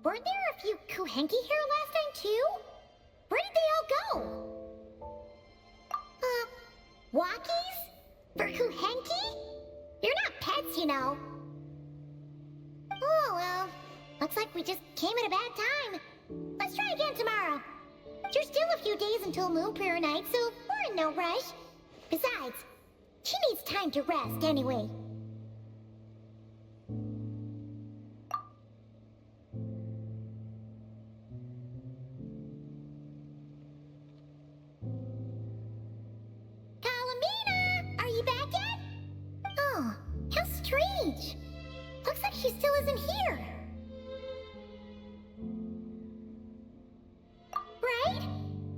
weren't there a few Kuhenki here last time too? Where did they all go? Walkies? For Kuhenki? You're not pets, you know. Oh, well, looks like we just came at a bad time. Let's try again tomorrow. There's still a few days until Moon Prayer Night, so we're in no rush. Besides, she needs time to rest anyway. Kalamina! Are you back yet? Oh, how strange. Looks like she still isn't here. Right?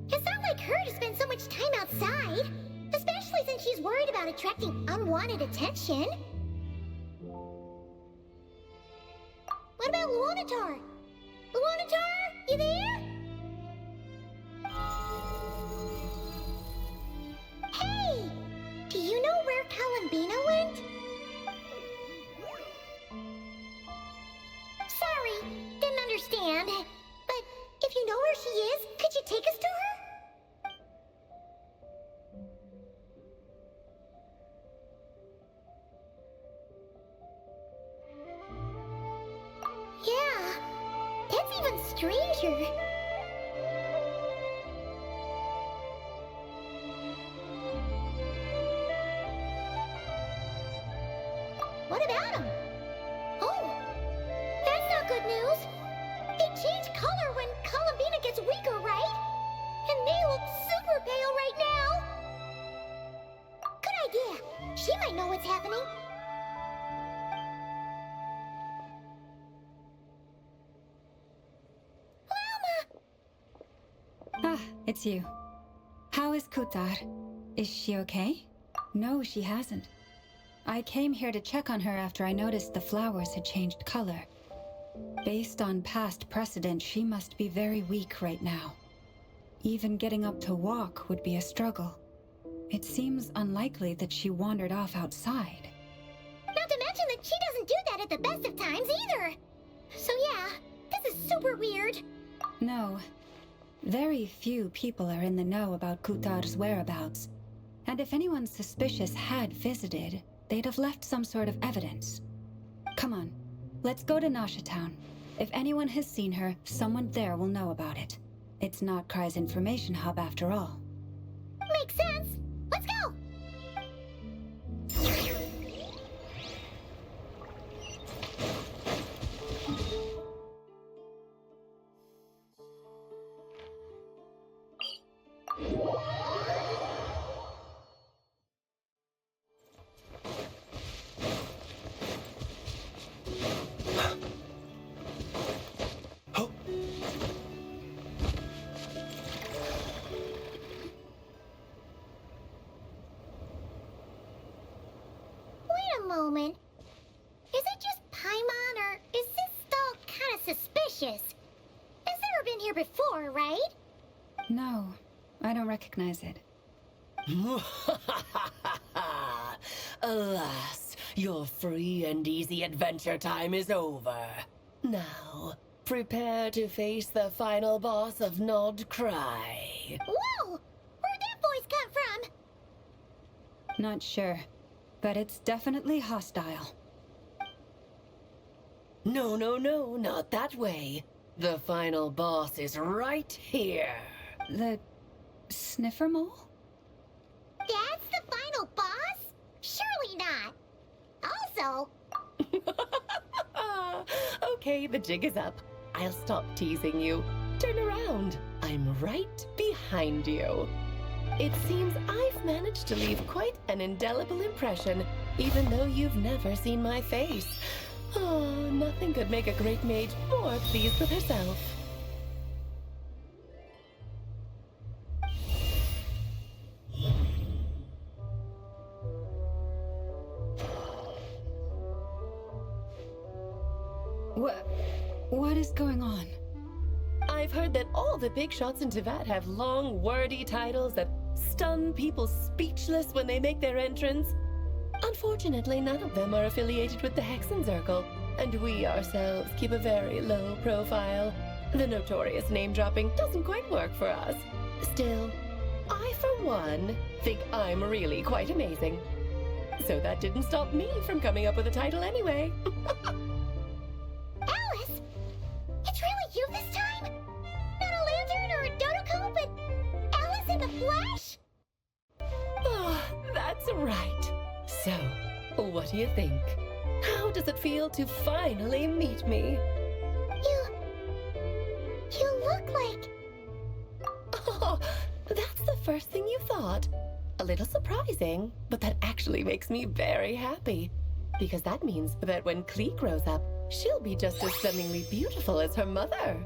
It's not like her to spend so much time outside, especially since she's worried about attracting unwanted attention. What about Luonatar? Luonatar, you there? Hey! Do you know where Kalambina went? Sorry, didn't understand. But if you know where she is, could you take us to her? Yeah, that's even stranger. What about him? Oh, that's not good news. They change color when Kalambina gets weaker, right? And they look super pale right now. Good idea. She might know what's happening. Ah, it's you. How is Kutar? Is she okay? No, she hasn't. I came here to check on her after I noticed the flowers had changed color. Based on past precedent, she must be very weak right now. Even getting up to walk would be a struggle. It seems unlikely that she wandered off outside. Not to mention that she doesn't do that at the best of times either. So yeah, this is super weird. No. Very few people are in the know about Kutar's whereabouts. And if anyone suspicious had visited, they'd have left some sort of evidence. Come on, let's go to Nasha Town. If anyone has seen her, someone there will know about it. It's not Cry's information hub after all. Makes sense. Let's go! Moment. Is it just Paimon, or is this stall kind of suspicious? It's never been here before, right? No, I don't recognize it. Alas, your free and easy adventure time is over. Now, prepare to face the final boss of Nod Cry. Whoa! Where'd that voice come from? Not sure. But it's definitely hostile. No, not that way. The final boss is right here. The sniffer mole? That's the final boss? Surely not. Also... Okay, the jig is up. I'll stop teasing you. Turn around. I'm right behind you. It seems I've managed to leave quite an indelible impression, even though you've never seen my face. Oh, nothing could make a great mage more pleased with herself. What is going on? I've heard that all the big shots in Teyvat have long, wordy titles that stun people speechless when they make their entrance. Unfortunately, none of them are affiliated with the Hexen Circle, and we ourselves keep a very low profile. The notorious name-dropping doesn't quite work for us. Still, I, for one, think I'm really quite amazing. So that didn't stop me from coming up with a title anyway. Alice! It's really you this time? Not a lantern or a Dodoko, but Alice in the flesh? Oh, that's right. So, what do you think? How does it feel to finally meet me? You look like... Oh, that's the first thing you thought. A little surprising, but that actually makes me very happy. Because that means that when Klee grows up, she'll be just as stunningly beautiful as her mother.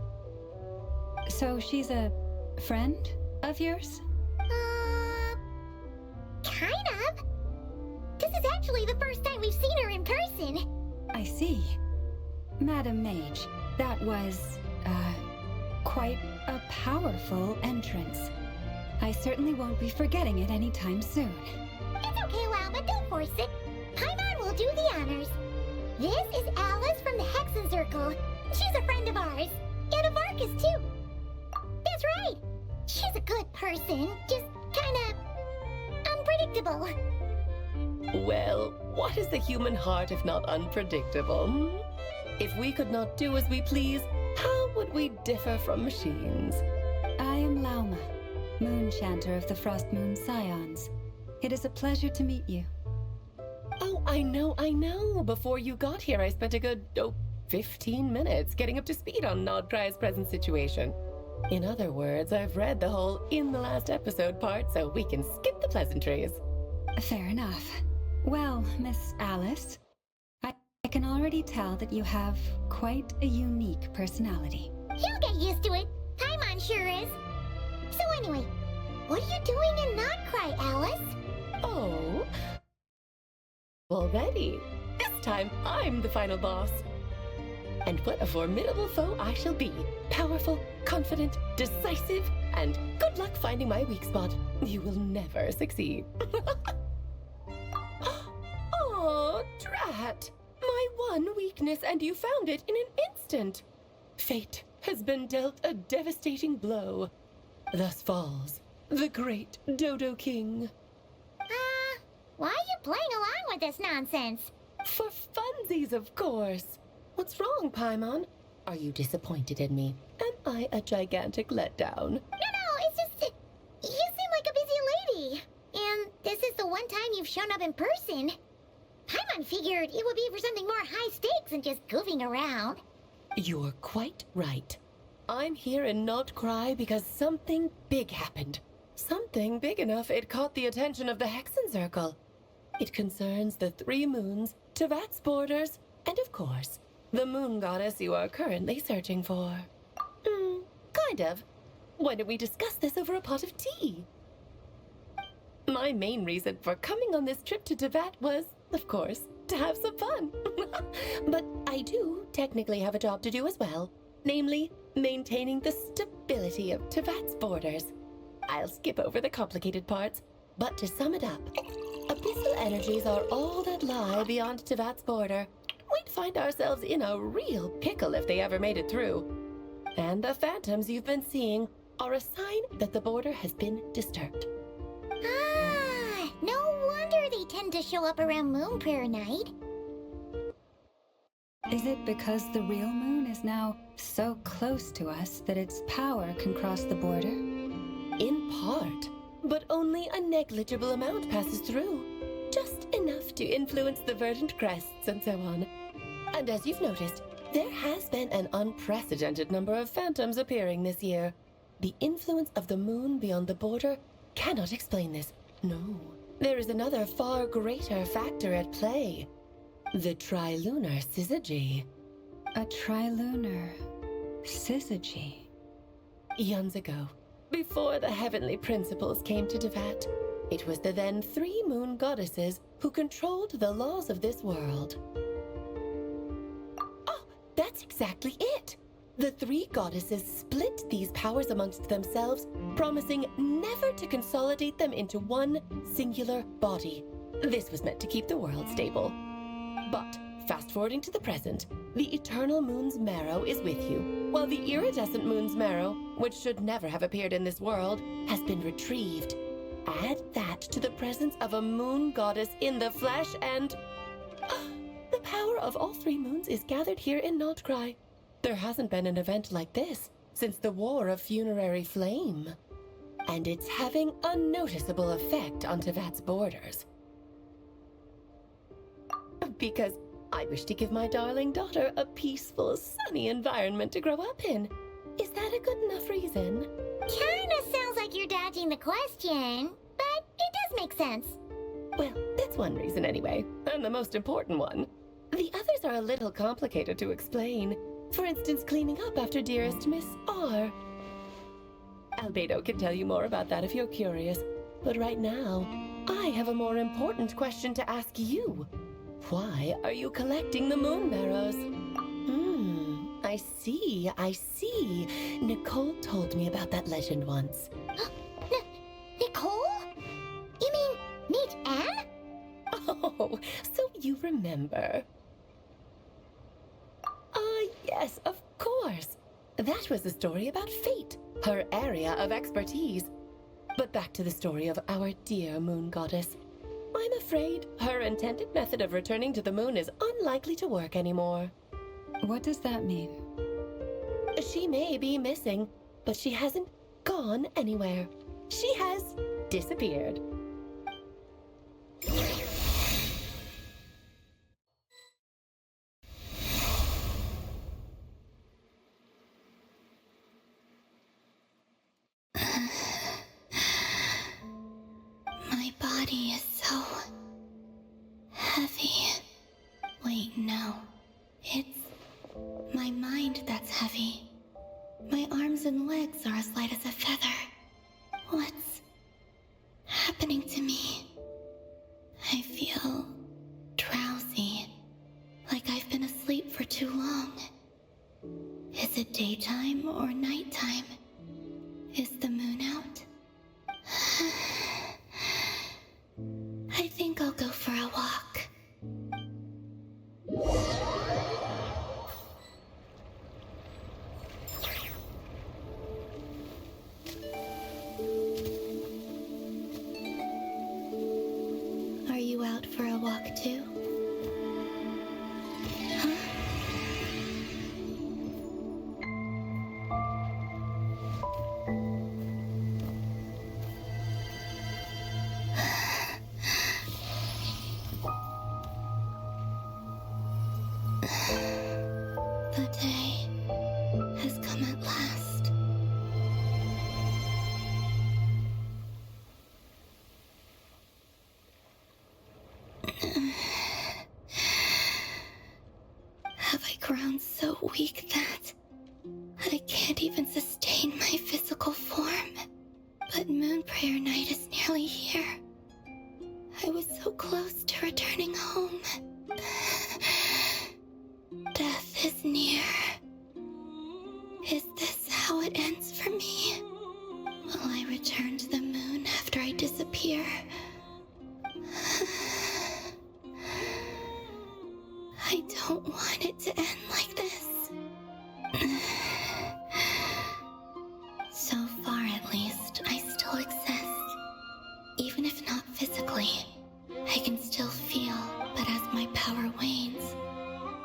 So she's a friend of yours? Kind of. This is actually the first time we've seen her in person. I see. Madam Mage, that was, quite a powerful entrance. I certainly won't be forgetting it anytime soon. It's okay, Lauma, don't force it. Paimon will do the honors. This is Alice from the Hexen Circle. She's a friend of ours. And of Arcus, too. That's right. She's a good person, just kinda... unpredictable. Well, what is the human heart if not unpredictable? Hmm? If we could not do as we please, how would we differ from machines? I am Lauma, Moon Chanter of the Frost Moon Scions. It is a pleasure to meet you. Oh, I know. Before you got here, I spent a good, 15 minutes getting up to speed on Nodcry's present situation. In other words, I've read the whole in the last episode part, so we can skip the pleasantries. Fair enough. Well, Miss Alice, I can already tell that you have quite a unique personality. You'll get used to it. Paimon sure is. So anyway, what are you doing in Nodcry, Alice? Oh. Already. This time, I'm the final boss. And what a formidable foe I shall be. Powerful, confident, decisive, and good luck finding my weak spot. You will never succeed. Oh, drat. My one weakness, and you found it in an instant. Fate has been dealt a devastating blow. Thus falls the great Dodo King. Why are you playing along with this nonsense? For funsies, of course. What's wrong, Paimon? Are you disappointed in me? Am I a gigantic letdown? No, it's just... you seem like a busy lady. And this is the one time you've shown up in person. Paimon figured it would be for something more high stakes than just goofing around. You're quite right. I'm here in Nodcry because something big happened. Something big enough it caught the attention of the Hexen Circle. It concerns the 3 moons, Tevat's borders, and of course, the moon goddess you are currently searching for. Kind of. Why don't we discuss this over a pot of tea? My main reason for coming on this trip to Tevat was, of course, to have some fun. But I do technically have a job to do as well. Namely, maintaining the stability of Tevat's borders. I'll skip over the complicated parts, but to sum it up, abyssal energies are all that lie beyond Tevat's border. We'd find ourselves in a real pickle if they ever made it through. And the phantoms you've been seeing are a sign that the border has been disturbed. No wonder they tend to show up around Moon Prayer Night. Is it because the real moon is now so close to us that its power can cross the border? In part, but only a negligible amount passes through. Just enough to influence the verdant crests and so on. And as you've noticed, there has been an unprecedented number of phantoms appearing this year. The influence of the moon beyond the border cannot explain this. No, there is another far greater factor at play. The trilunar syzygy. A trilunar syzygy. Eons ago, before the heavenly principles came to Tevat, it was the then 3 moon goddesses who controlled the laws of this world. Oh, that's exactly it! The 3 goddesses split these powers amongst themselves, promising never to consolidate them into one singular body. This was meant to keep the world stable. But fast forwarding to the present, the eternal moon's marrow is with you, while the iridescent moon's marrow, which should never have appeared in this world, has been retrieved. Add that to the presence of a moon goddess in the flesh and... the power of all three moons is gathered here in Notcry. There hasn't been an event like this since the War of Funerary Flame. And it's having a noticeable effect on Tevat's borders. Because I wish to give my darling daughter a peaceful, sunny environment to grow up in. Is that a good enough reason? Kinda sounds like you're dodging the question, but it does make sense. Well, that's one reason anyway, and the most important one. The others are a little complicated to explain. For instance, cleaning up after dearest Miss R. Albedo can tell you more about that if you're curious, but right now, I have a more important question to ask you. Why are you collecting the moon marrows? I see. Nicole told me about that legend once. Nicole? You mean meet Anne? Oh, so you remember. Yes, of course. That was the story about Fate, her area of expertise. But back to the story of our dear moon goddess. I'm afraid her intended method of returning to the moon is unlikely to work anymore. What does that mean? She may be missing, but she hasn't gone anywhere. She has disappeared. My body is so heavy. Wait, no. It's my mind that's heavy. My arms and legs are as light as a feather. What's happening to me? I feel drowsy, like I've been asleep for too long. Is it daytime or nighttime? Is the moon out? I think I'll go for a walk. Are you out for a walk too? Huh? The day has come at last. Have I grown so weak that I can't even sustain my physical form? But Moon Prayer Night is nearly here. I was so close to returning home. Death is near. Is this how it ends for me? Will I return to the moon after I disappear? I don't want it to end like this. So far, at least, I still exist. Even if not physically, I can still feel, but as my power wanes,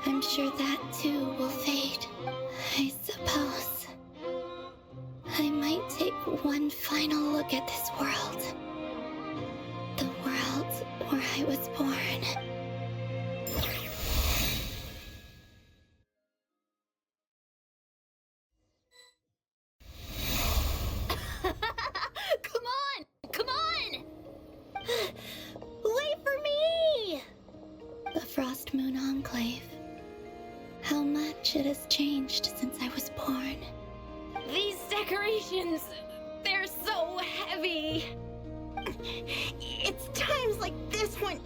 I'm sure that too will fade. I suppose I might take one final look at this world. The world where I was born. Come on! Wait for me! The Frost Moon Enclave. How much it has changed since I was born. These decorations, they're so heavy. It's times like this when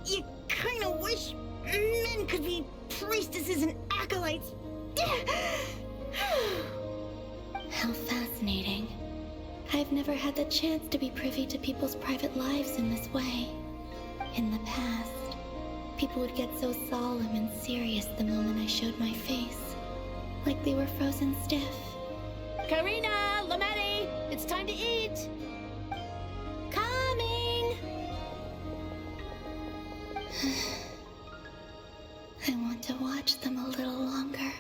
you kind of wish men could be priestesses and acolytes. How fascinating. I've never had the chance to be privy to people's private lives in this way. In the past, people would get so solemn and serious the moment I showed my face. Like they were frozen stiff. Karina, Lametti, it's time to eat. Coming! I want to watch them a little longer.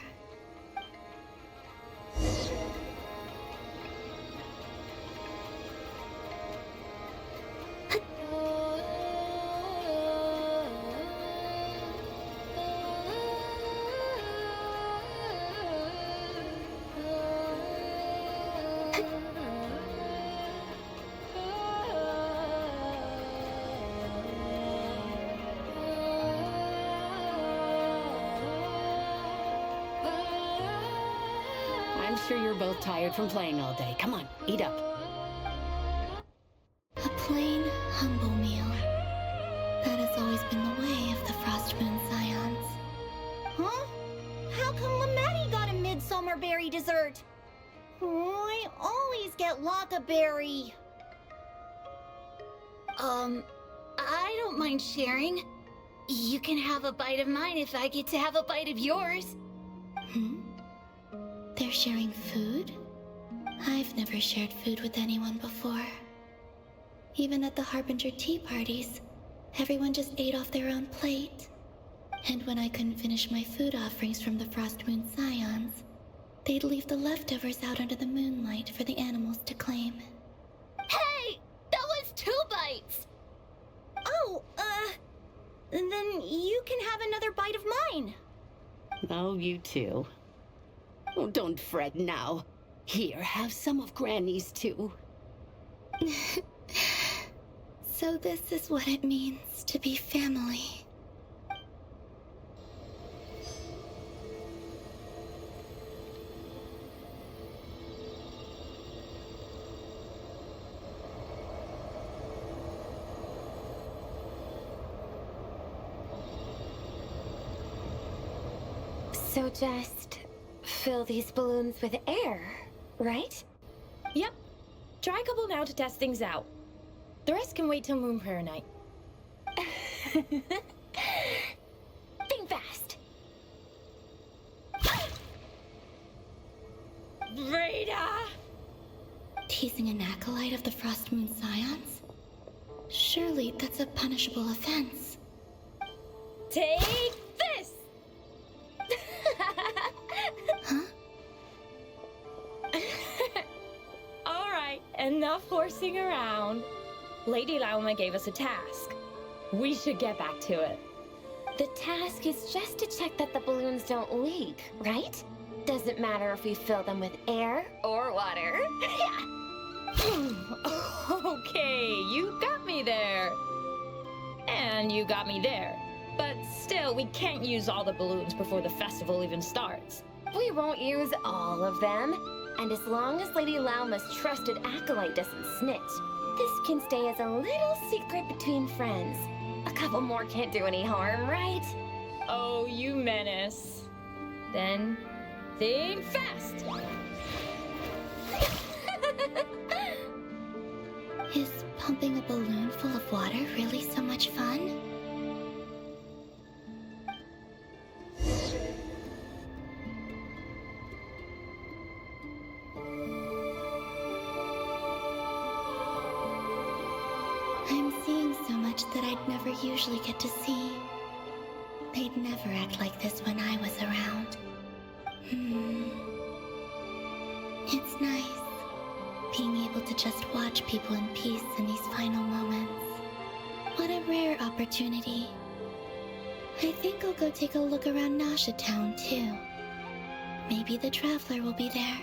I'm sure you're both tired from playing all day. Come on, eat up. A plain, humble meal. That has always been the way of the Frostmoon Scions. Huh? How come Lametti got a midsummer berry dessert? I always get Lockaberry. I don't mind sharing. You can have a bite of mine if I get to have a bite of yours. They're sharing food? I've never shared food with anyone before. Even at the Harbinger tea parties, everyone just ate off their own plate. And when I couldn't finish my food offerings from the Frostmoon Scions, they'd leave the leftovers out under the moonlight for the animals to claim. Hey! That was 2 bites! Oh, then you can have another bite of mine. Oh, you too. Oh, don't fret now. Here, have some of Granny's too. So this is what it means to be family. So just fill these balloons with air, right? Yep. Try a couple now to test things out. The rest can wait till Moon Prayer Night. Think fast. Rita! Teasing an acolyte of the Frostmoon Scions? Surely that's a punishable offense. Take this! Huh? Alright, enough horsing around. Lady Lauma gave us a task. We should get back to it. The task is just to check that the balloons don't leak, right? Doesn't matter if we fill them with air or water. Okay, you got me there. And you got me there. But still, we can't use all the balloons before the festival even starts. We won't use all of them. And as long as Lady Lauma's trusted acolyte doesn't snitch, this can stay as a little secret between friends. A couple more can't do any harm, right? Oh, you menace. Then, think fast! Is pumping a balloon full of water really so much fun? I'm seeing so much that I'd never usually get to see. They'd never act like this when I was around. It's nice, being able to just watch people in peace in these final moments. What a rare opportunity. I think I'll go take a look around Nasha Town, too. Maybe the Traveler will be there.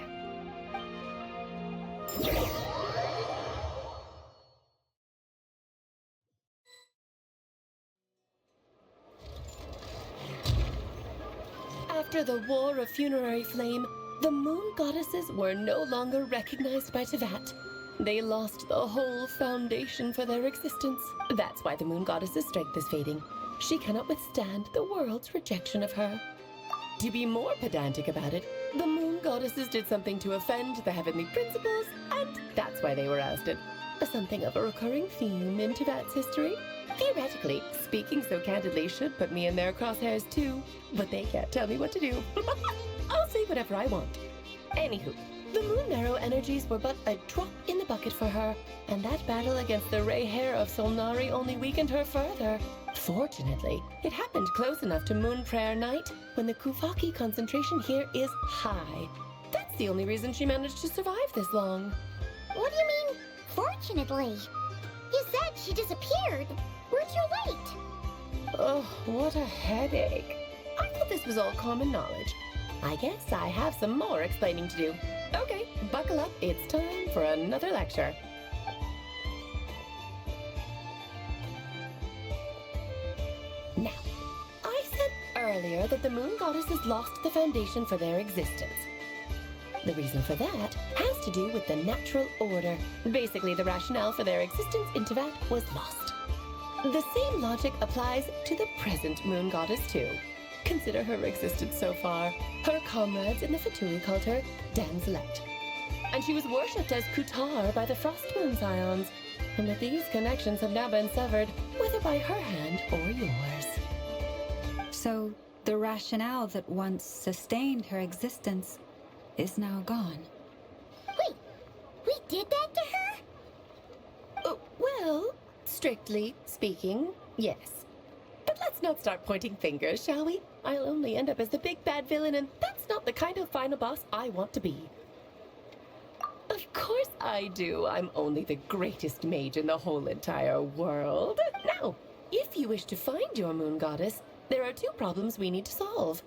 After the War of Funerary Flame, the Moon Goddesses were no longer recognized by Tevat. They lost the whole foundation for their existence. That's why the Moon Goddess's strength is fading. She cannot withstand the world's rejection of her. To be more pedantic about it, the Moon Goddesses did something to offend the heavenly principles, and that's why they were ousted. Something of a recurring theme in Teyvat's history. Theoretically, speaking so candidly should put me in their crosshairs too, but they can't tell me what to do. I'll say whatever I want. Anywho, the Moon Marrow energies were but a drop in the bucket for her, and that battle against the Ray Hair of Solnari only weakened her further. Fortunately, it happened close enough to Moon Prayer Night when the Kuvaki concentration here is high. That's the only reason she managed to survive this long. What do you mean, fortunately? You said she disappeared. We're too late. Oh, what a headache. I thought this was all common knowledge. I guess I have some more explaining to do. Okay, buckle up. It's time for another lecture. Now, I said earlier that the Moon Goddesses lost the foundation for their existence. The reason for that has to do with the natural order. Basically, the rationale for their existence in Teyvat was lost. The same logic applies to the present Moon Goddess too. Consider her existence so far. Her comrades in the Fatui called her Damselette. And she was worshipped as Kutar by the Frost Moon Scions. But these connections have now been severed, whether by her hand or yours. So, the rationale that once sustained her existence is now gone. Wait, we did that to her? Well, strictly speaking, yes. But let's not start pointing fingers, shall we? I'll only end up as the big bad villain, and that's not the kind of final boss I want to be. Of course I do. I'm only the greatest mage in the whole entire world. Now, if you wish to find your Moon Goddess, there are two problems we need to solve.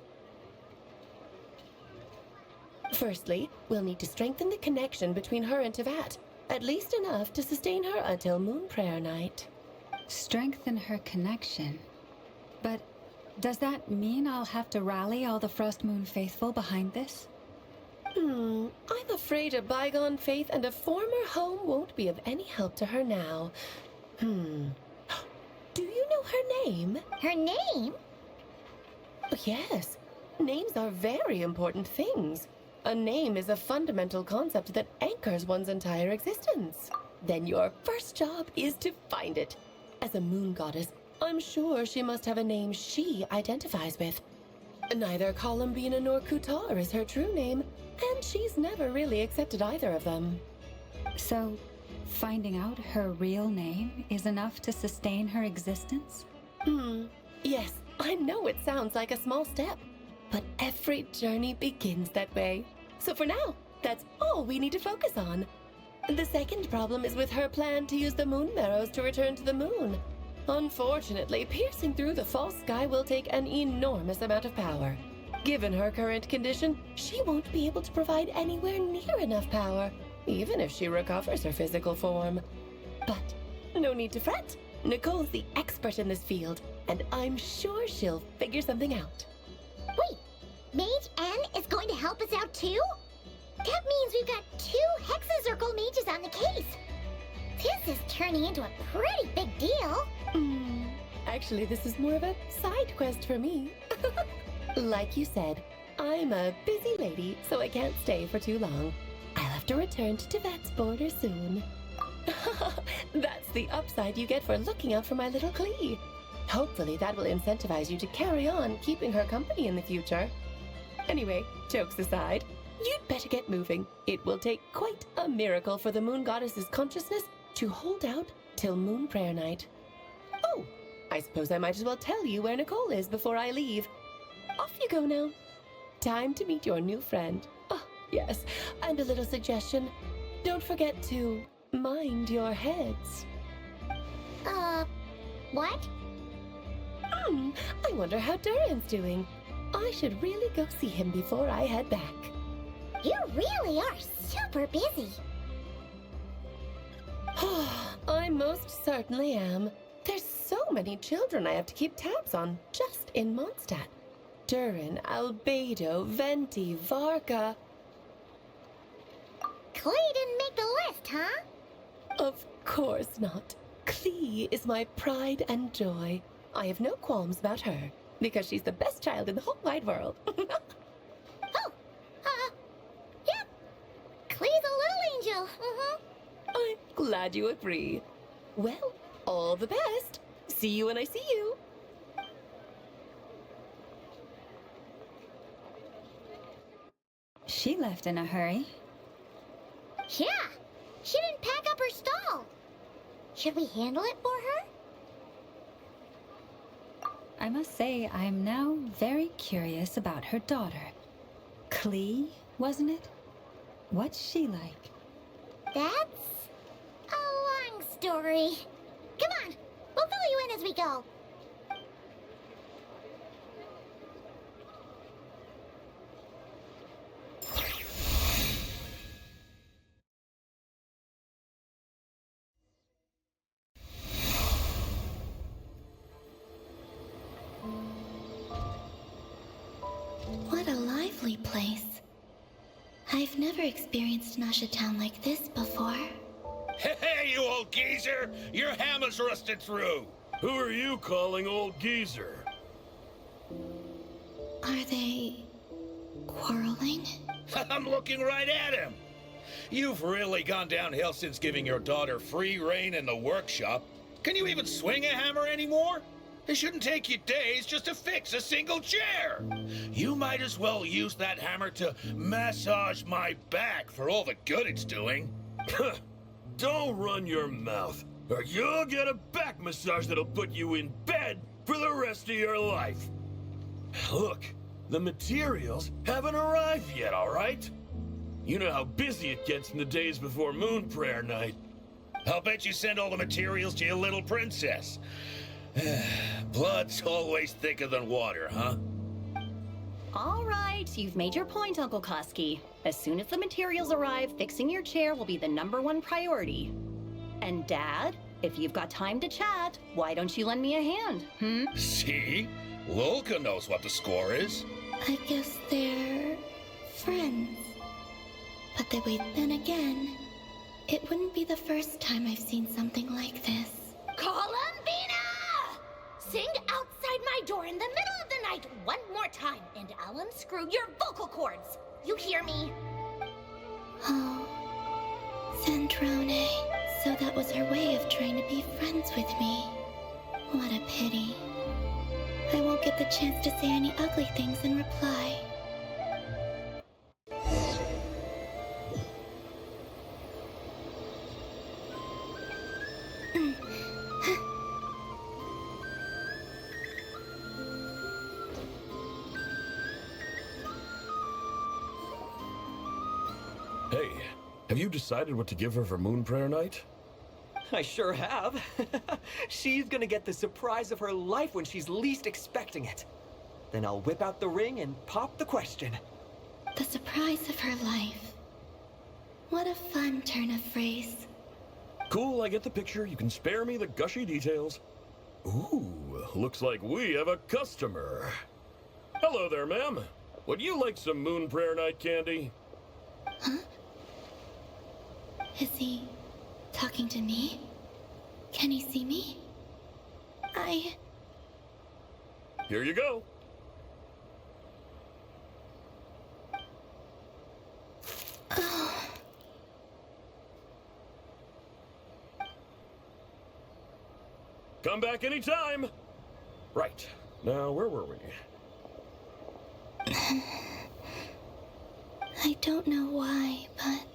Firstly, we'll need to strengthen the connection between her and Teyvat, at least enough to sustain her until Moon Prayer Night. Strengthen her connection. But does that mean I'll have to rally all the Frost Moon faithful behind this? I'm afraid a bygone faith and a former home won't be of any help to her now. Do you know her name? Her name? Yes. Names are very important things. A name is a fundamental concept that anchors one's entire existence. Then your first job is to find it. As a moon goddess, I'm sure she must have a name she identifies with. Neither Columbina nor Kutar is her true name, and she's never really accepted either of them. So, finding out her real name is enough to sustain her existence? Yes, I know it sounds like a small step, but every journey begins that way. So for now, that's all we need to focus on. The second problem is with her plan to use the moon marrows to return to the moon. Unfortunately, piercing through the false sky will take an enormous amount of power. Given her current condition, she won't be able to provide anywhere near enough power, even if she recovers her physical form. But no need to fret. Nicole's the expert in this field, and I'm sure she'll figure something out. Wait, Mage N is going to help us out too? That means we've got 2 Hexacircle mages on the case. This is turning into a pretty big deal. Actually, this is more of a side quest for me. Like you said, I'm a busy lady, so I can't stay for too long. I'll have to return to Teyvat's border soon. That's the upside you get for looking out for my little Klee. Hopefully that will incentivize you to carry on keeping her company in the future. Anyway, jokes aside, you'd better get moving. It will take quite a miracle for the Moon Goddess's consciousness to hold out till Moon Prayer Night. Oh, I suppose I might as well tell you where Nicole is before I leave. Off you go now. Time to meet your new friend. Oh, yes, and a little suggestion. Don't forget to mind your heads. What? I wonder how Duran's doing. I should really go see him before I head back. You really are super busy. I most certainly am. There's so many children I have to keep tabs on just in Mondstadt. Duran, Albedo, Venti, Varka. Klee didn't make the list, huh? Of course not. Klee is my pride and joy. I have no qualms about her, because she's the best child in the whole wide world. Yeah. Klee's a little angel. I'm Glad you agree. Well, all the best. See you when I see you. She left in a hurry. Yeah, she didn't pack up her stall. Should we handle it for her? I must say, I'm now very curious about her daughter. Klee, wasn't it? What's she like? That's a long story. Come on, we'll fill you in as we go. What a lively place. I've never experienced Nasha Town like this before. Hey, you old geezer! Your hammer's rusted through! Who are you calling old geezer? Are they quarreling? I'm looking right at him! You've really gone downhill since giving your daughter free reign in the workshop. Can you even swing a hammer anymore? It shouldn't take you days just to fix a single chair. You might as well use that hammer to massage my back for all the good it's doing. Don't run your mouth, or you'll get a back massage that'll put you in bed for the rest of your life. Look, the materials haven't arrived yet, all right? You know how busy it gets in the days before Moon Prayer Night. I'll bet you send all the materials to your little princess. Blood's always thicker than water, huh? All right, you've made your point, Uncle Koski. As soon as the materials arrive, fixing your chair will be the #1 priority. And Dad, if you've got time to chat, why don't you lend me a hand, See? Lolka knows what the score is. I guess they're friends. But then again, it wouldn't be the first time I've seen something like this. Columbina! Sing outside my door in the middle of the night one more time, and I'll unscrew your vocal cords. You hear me? Oh, Zandrone. So that was her way of trying to be friends with me. What a pity. I won't get the chance to say any ugly things in reply. Hey, have you decided what to give her for Moon Prayer Night? I sure have. She's gonna get the surprise of her life when she's least expecting it. Then I'll whip out the ring and pop the question. The surprise of her life. What a fun turn of phrase. Cool, I get the picture. You can spare me the gushy details. Ooh, looks like we have a customer. Hello there, ma'am. Would you like some Moon Prayer Night candy? Huh? Is he talking to me? Can he see me? Here you go. Oh. Come back anytime. Right. Now, where were we? I don't know why, but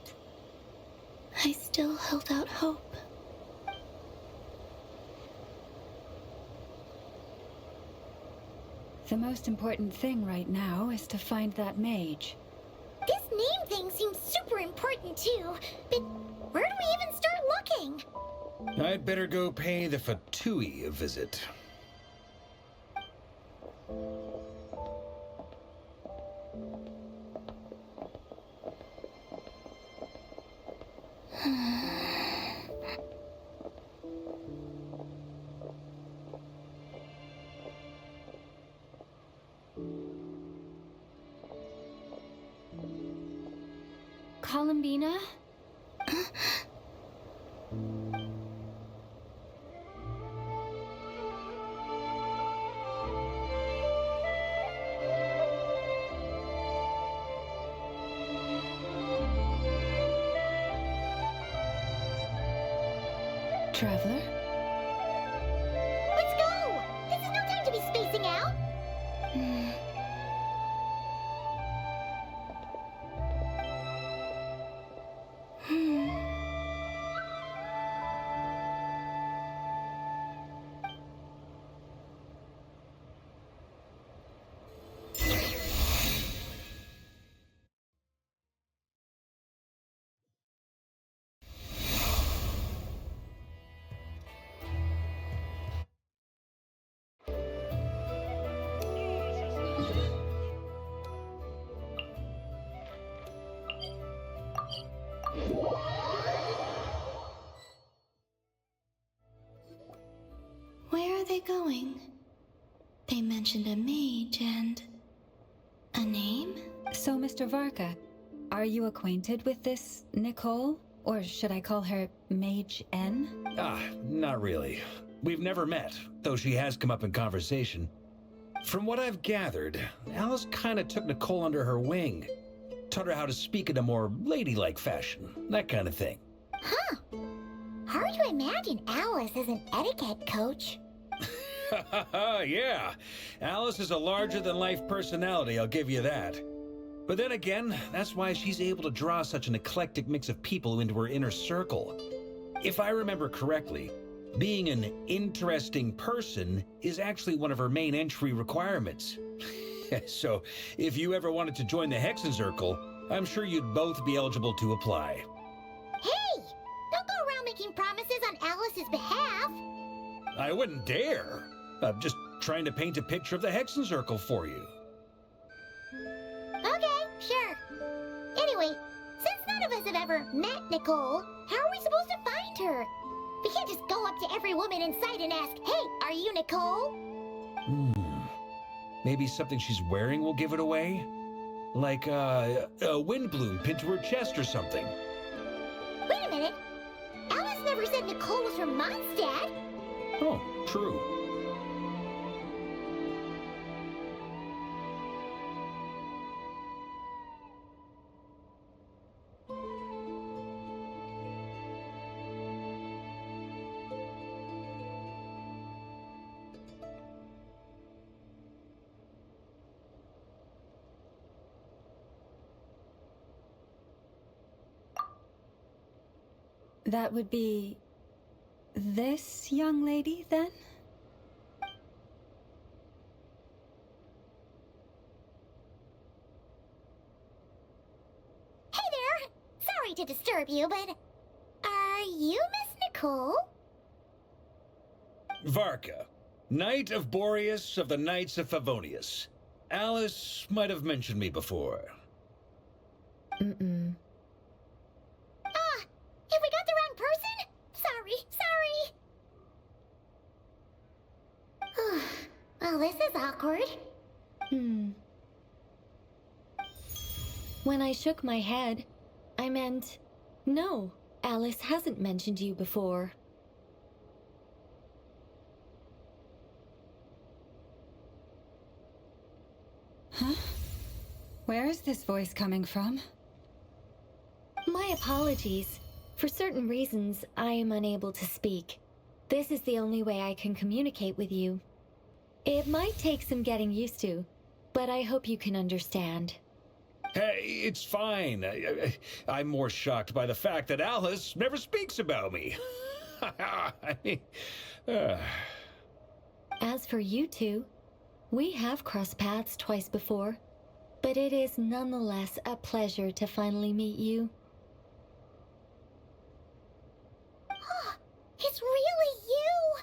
I still held out hope. The most important thing right now is to find that mage. This name thing seems super important too, but where do we even start looking? I'd better go pay the Fatui a visit. Columbina? traveler. Let's go! This is no time to be spacing out! Where are they going? They mentioned a mage and... a name? So, Mr. Varka, are you acquainted with this Nicole? Or should I call her Mage N? Not really. We've never met, though she has come up in conversation. From what I've gathered, Alice kinda took Nicole under her wing. Taught her how to speak in a more ladylike fashion, that kind of thing. Huh. Hard to imagine Alice as an etiquette coach. Yeah, Alice is a larger-than-life personality, I'll give you that. But then again, that's why she's able to draw such an eclectic mix of people into her inner circle. If I remember correctly, being an interesting person is actually one of her main entry requirements. So, if you ever wanted to join the Hexen Circle, I'm sure you'd both be eligible to apply. Hey! Don't go around making promises on Alice's behalf! I wouldn't dare. I'm just trying to paint a picture of the Hexen Circle for you. Okay, sure. Anyway, since none of us have ever met Nicole, how are we supposed to find her? We can't just go up to every woman in sight and ask, hey, are you Nicole? Maybe something she's wearing will give it away? Like a wind bloom pinned to her chest or something. Wait a minute. Alice never said Nicole was from Mondstadt. Oh, true. That would be... this young lady, then? Hey there! Sorry to disturb you, but... are you Miss Nicole? Varka, Knight of Boreas of the Knights of Favonius. Alice might have mentioned me before. Mm-mm. Have we got the wrong person? Sorry. Well, this is awkward. When I shook my head, I meant, no, Alice hasn't mentioned you before. Huh? Where is this voice coming from? My apologies. For certain reasons, I am unable to speak. This is the only way I can communicate with you. It might take some getting used to, but I hope you can understand. Hey, it's fine. I'm more shocked by the fact that Alice never speaks about me. I mean, As for you two, we have crossed paths twice before, but it is nonetheless a pleasure to finally meet you. It's really you!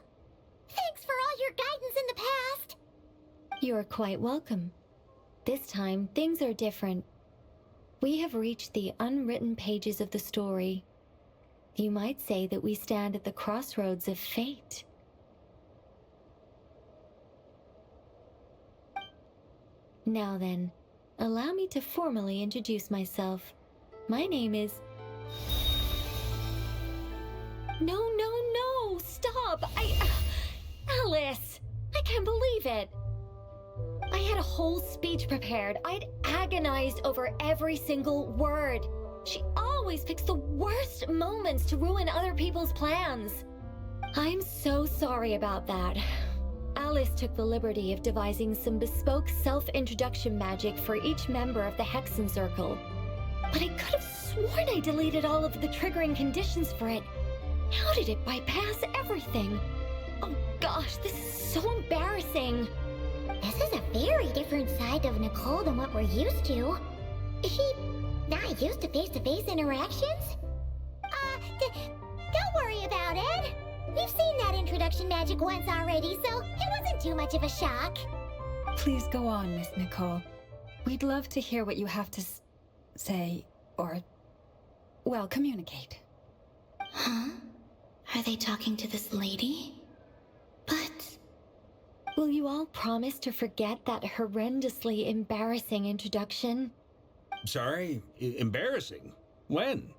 Thanks for all your guidance in the past! You're quite welcome. This time, things are different. We have reached the unwritten pages of the story. You might say that we stand at the crossroads of fate. Now then, allow me to formally introduce myself. My name is... No! Stop! Alice! I can't believe it! I had a whole speech prepared. I'd agonized over every single word. She always picks the worst moments to ruin other people's plans. I'm so sorry about that. Alice took the liberty of devising some bespoke self-introduction magic for each member of the Hexen Circle. But I could have sworn I deleted all of the triggering conditions for it. How did it bypass everything? Oh gosh, this is so embarrassing. This is a very different side of Nicole than what we're used to. Is she not used to face-to-face interactions? Don't worry about it. We've seen that introduction magic once already, so it wasn't too much of a shock. Please go on, Miss Nicole. We'd love to hear what you have to say, or, well, communicate. Huh? Are they talking to this lady? But... Will you all promise to forget that horrendously embarrassing introduction? Sorry? Embarrassing? When?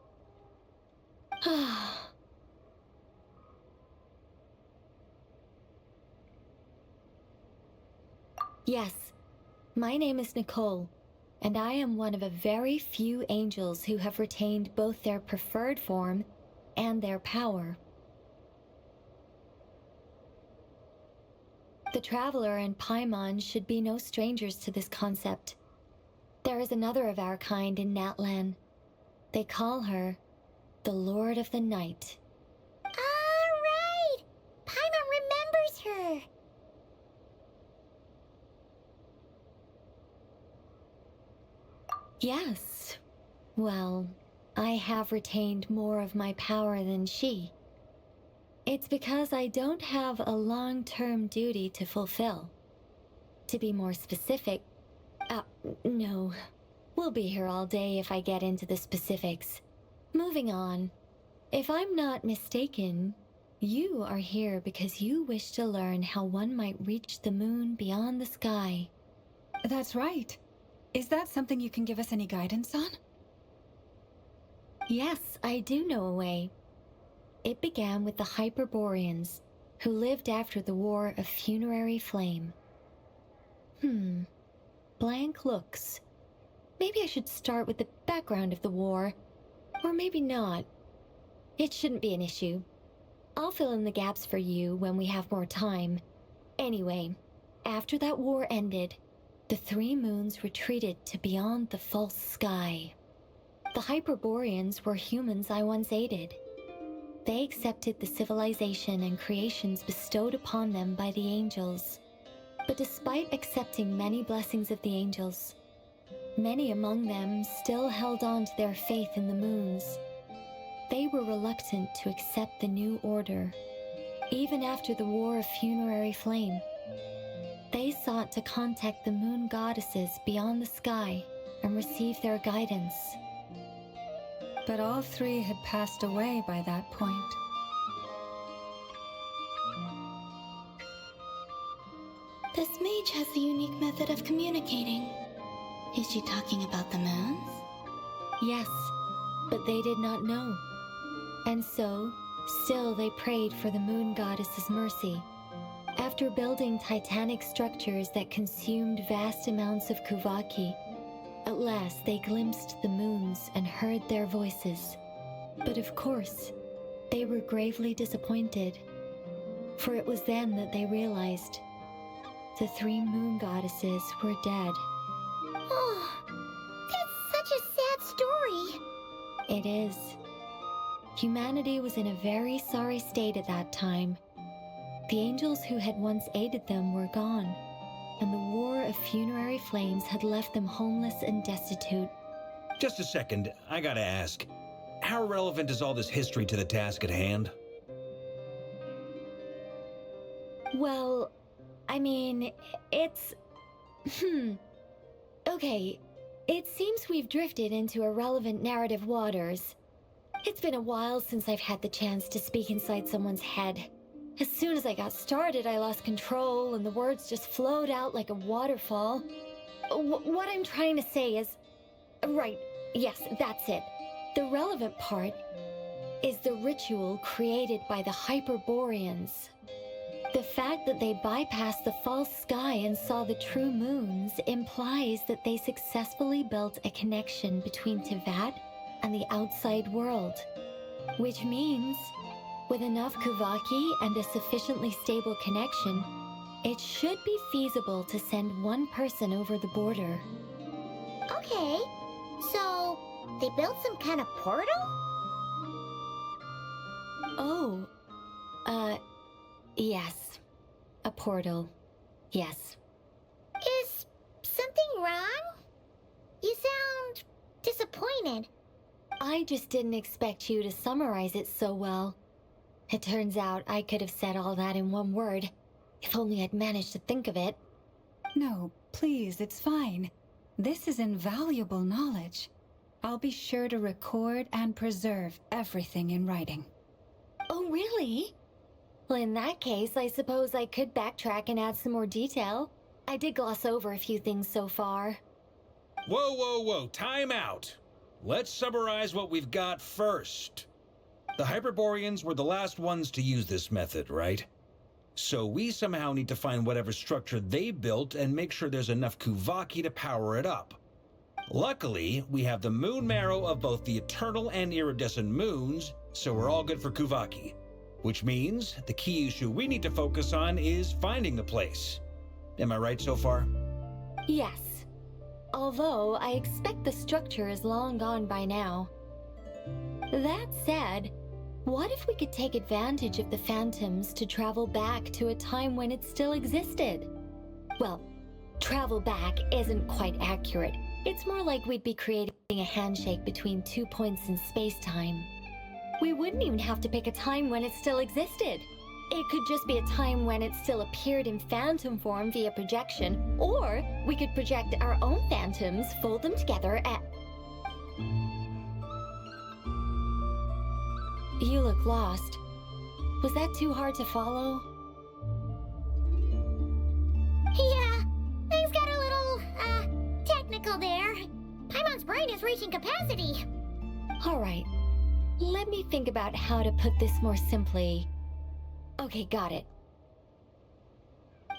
Yes, my name is Nicole, and I am one of a very few angels who have retained both their preferred form and their power. The Traveler and Paimon should be no strangers to this concept. There is another of our kind in Natlan. They call her the Lord of the Night. Alright! Paimon remembers her! Yes. Well, I have retained more of my power than she. It's because I don't have a long-term duty to fulfill. To be more specific... no. We'll be here all day if I get into the specifics. Moving on. If I'm not mistaken, you are here because you wish to learn how one might reach the moon beyond the sky. That's right. Is that something you can give us any guidance on? Yes, I do know a way. It began with the Hyperboreans, who lived after the War of Funerary Flame. Blank looks. Maybe I should start with the background of the war. Or maybe not. It shouldn't be an issue. I'll fill in the gaps for you when we have more time. Anyway, after that war ended, the three moons retreated to beyond the false sky. The Hyperboreans were humans I once aided. They accepted the civilization and creations bestowed upon them by the angels. But despite accepting many blessings of the angels, many among them still held on to their faith in the moons. They were reluctant to accept the new order, even after the War of Funerary Flame. They sought to contact the moon goddesses beyond the sky and receive their guidance. But all three had passed away by that point. This mage has a unique method of communicating. Is she talking about the moons? Yes, but they did not know. And so, still they prayed for the moon goddess's mercy. After building titanic structures that consumed vast amounts of Kuvaki, at last they glimpsed the moons and heard their voices. But of course, they were gravely disappointed. For it was then that they realized the three moon goddesses were dead. Oh, that's such a sad story. It is. Humanity was in a very sorry state at that time. The angels who had once aided them were gone, and the War of Funerary Flames had left them homeless and destitute. Just a second, I gotta ask. How relevant is all this history to the task at hand? Well, I mean, it's... Okay, it seems we've drifted into irrelevant narrative waters. It's been a while since I've had the chance to speak inside someone's head. As soon as I got started, I lost control, and the words just flowed out like a waterfall. What I'm trying to say is... Right, yes, that's it. The relevant part is the ritual created by the Hyperboreans. The fact that they bypassed the false sky and saw the true moons implies that they successfully built a connection between Tivat and the outside world. Which means With enough Kuvaki and a sufficiently stable connection, it should be feasible to send one person over the border. Okay, so they built some kind of portal? Oh, yes. A portal. Yes. Is something wrong? You sound disappointed. I just didn't expect you to summarize it so well. It turns out I could have said all that in one word, if only I'd managed to think of it. No, please, it's fine. This is invaluable knowledge. I'll be sure to record and preserve everything in writing. Oh, really? Well, in that case, I suppose I could backtrack and add some more detail. I did gloss over a few things so far. Whoa, whoa, whoa, time out. Let's summarize what we've got first. The Hyperboreans were the last ones to use this method, right? So we somehow need to find whatever structure they built and make sure there's enough Kuvaki to power it up. Luckily, we have the moon marrow of both the eternal and iridescent moons, so we're all good for Kuvaki. Which means the key issue we need to focus on is finding the place. Am I right so far? Yes. Although I expect the structure is long gone by now. That said, what if we could take advantage of the phantoms to travel back to a time when it still existed? Well, travel back isn't quite accurate. It's more like we'd be creating a handshake between 2 points in space-time. We wouldn't even have to pick a time when it still existed. It could just be a time when it still appeared in phantom form via projection, or we could project our own phantoms, fold them together, and... You look lost. Was that too hard to follow? Yeah, things got a little, technical there. Paimon's brain is reaching capacity. All right. Let me think about how to put this more simply. Okay, got it.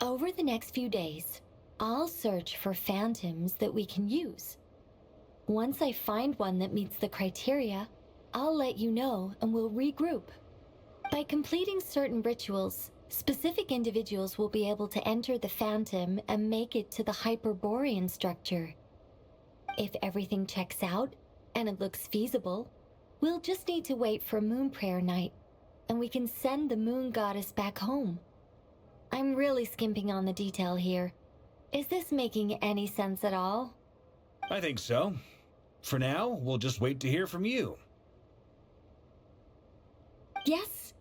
Over the next few days, I'll search for phantoms that we can use. Once I find one that meets the criteria, I'll let you know and we'll regroup. By completing certain rituals, specific individuals will be able to enter the phantom and make it to the Hyperborean structure. If everything checks out and it looks feasible, we'll just need to wait for Moon Prayer Night, and we can send the Moon Goddess back home. I'm really skimping on the detail here. Is this making any sense at all? I think so. For now, we'll just wait to hear from you. Yes.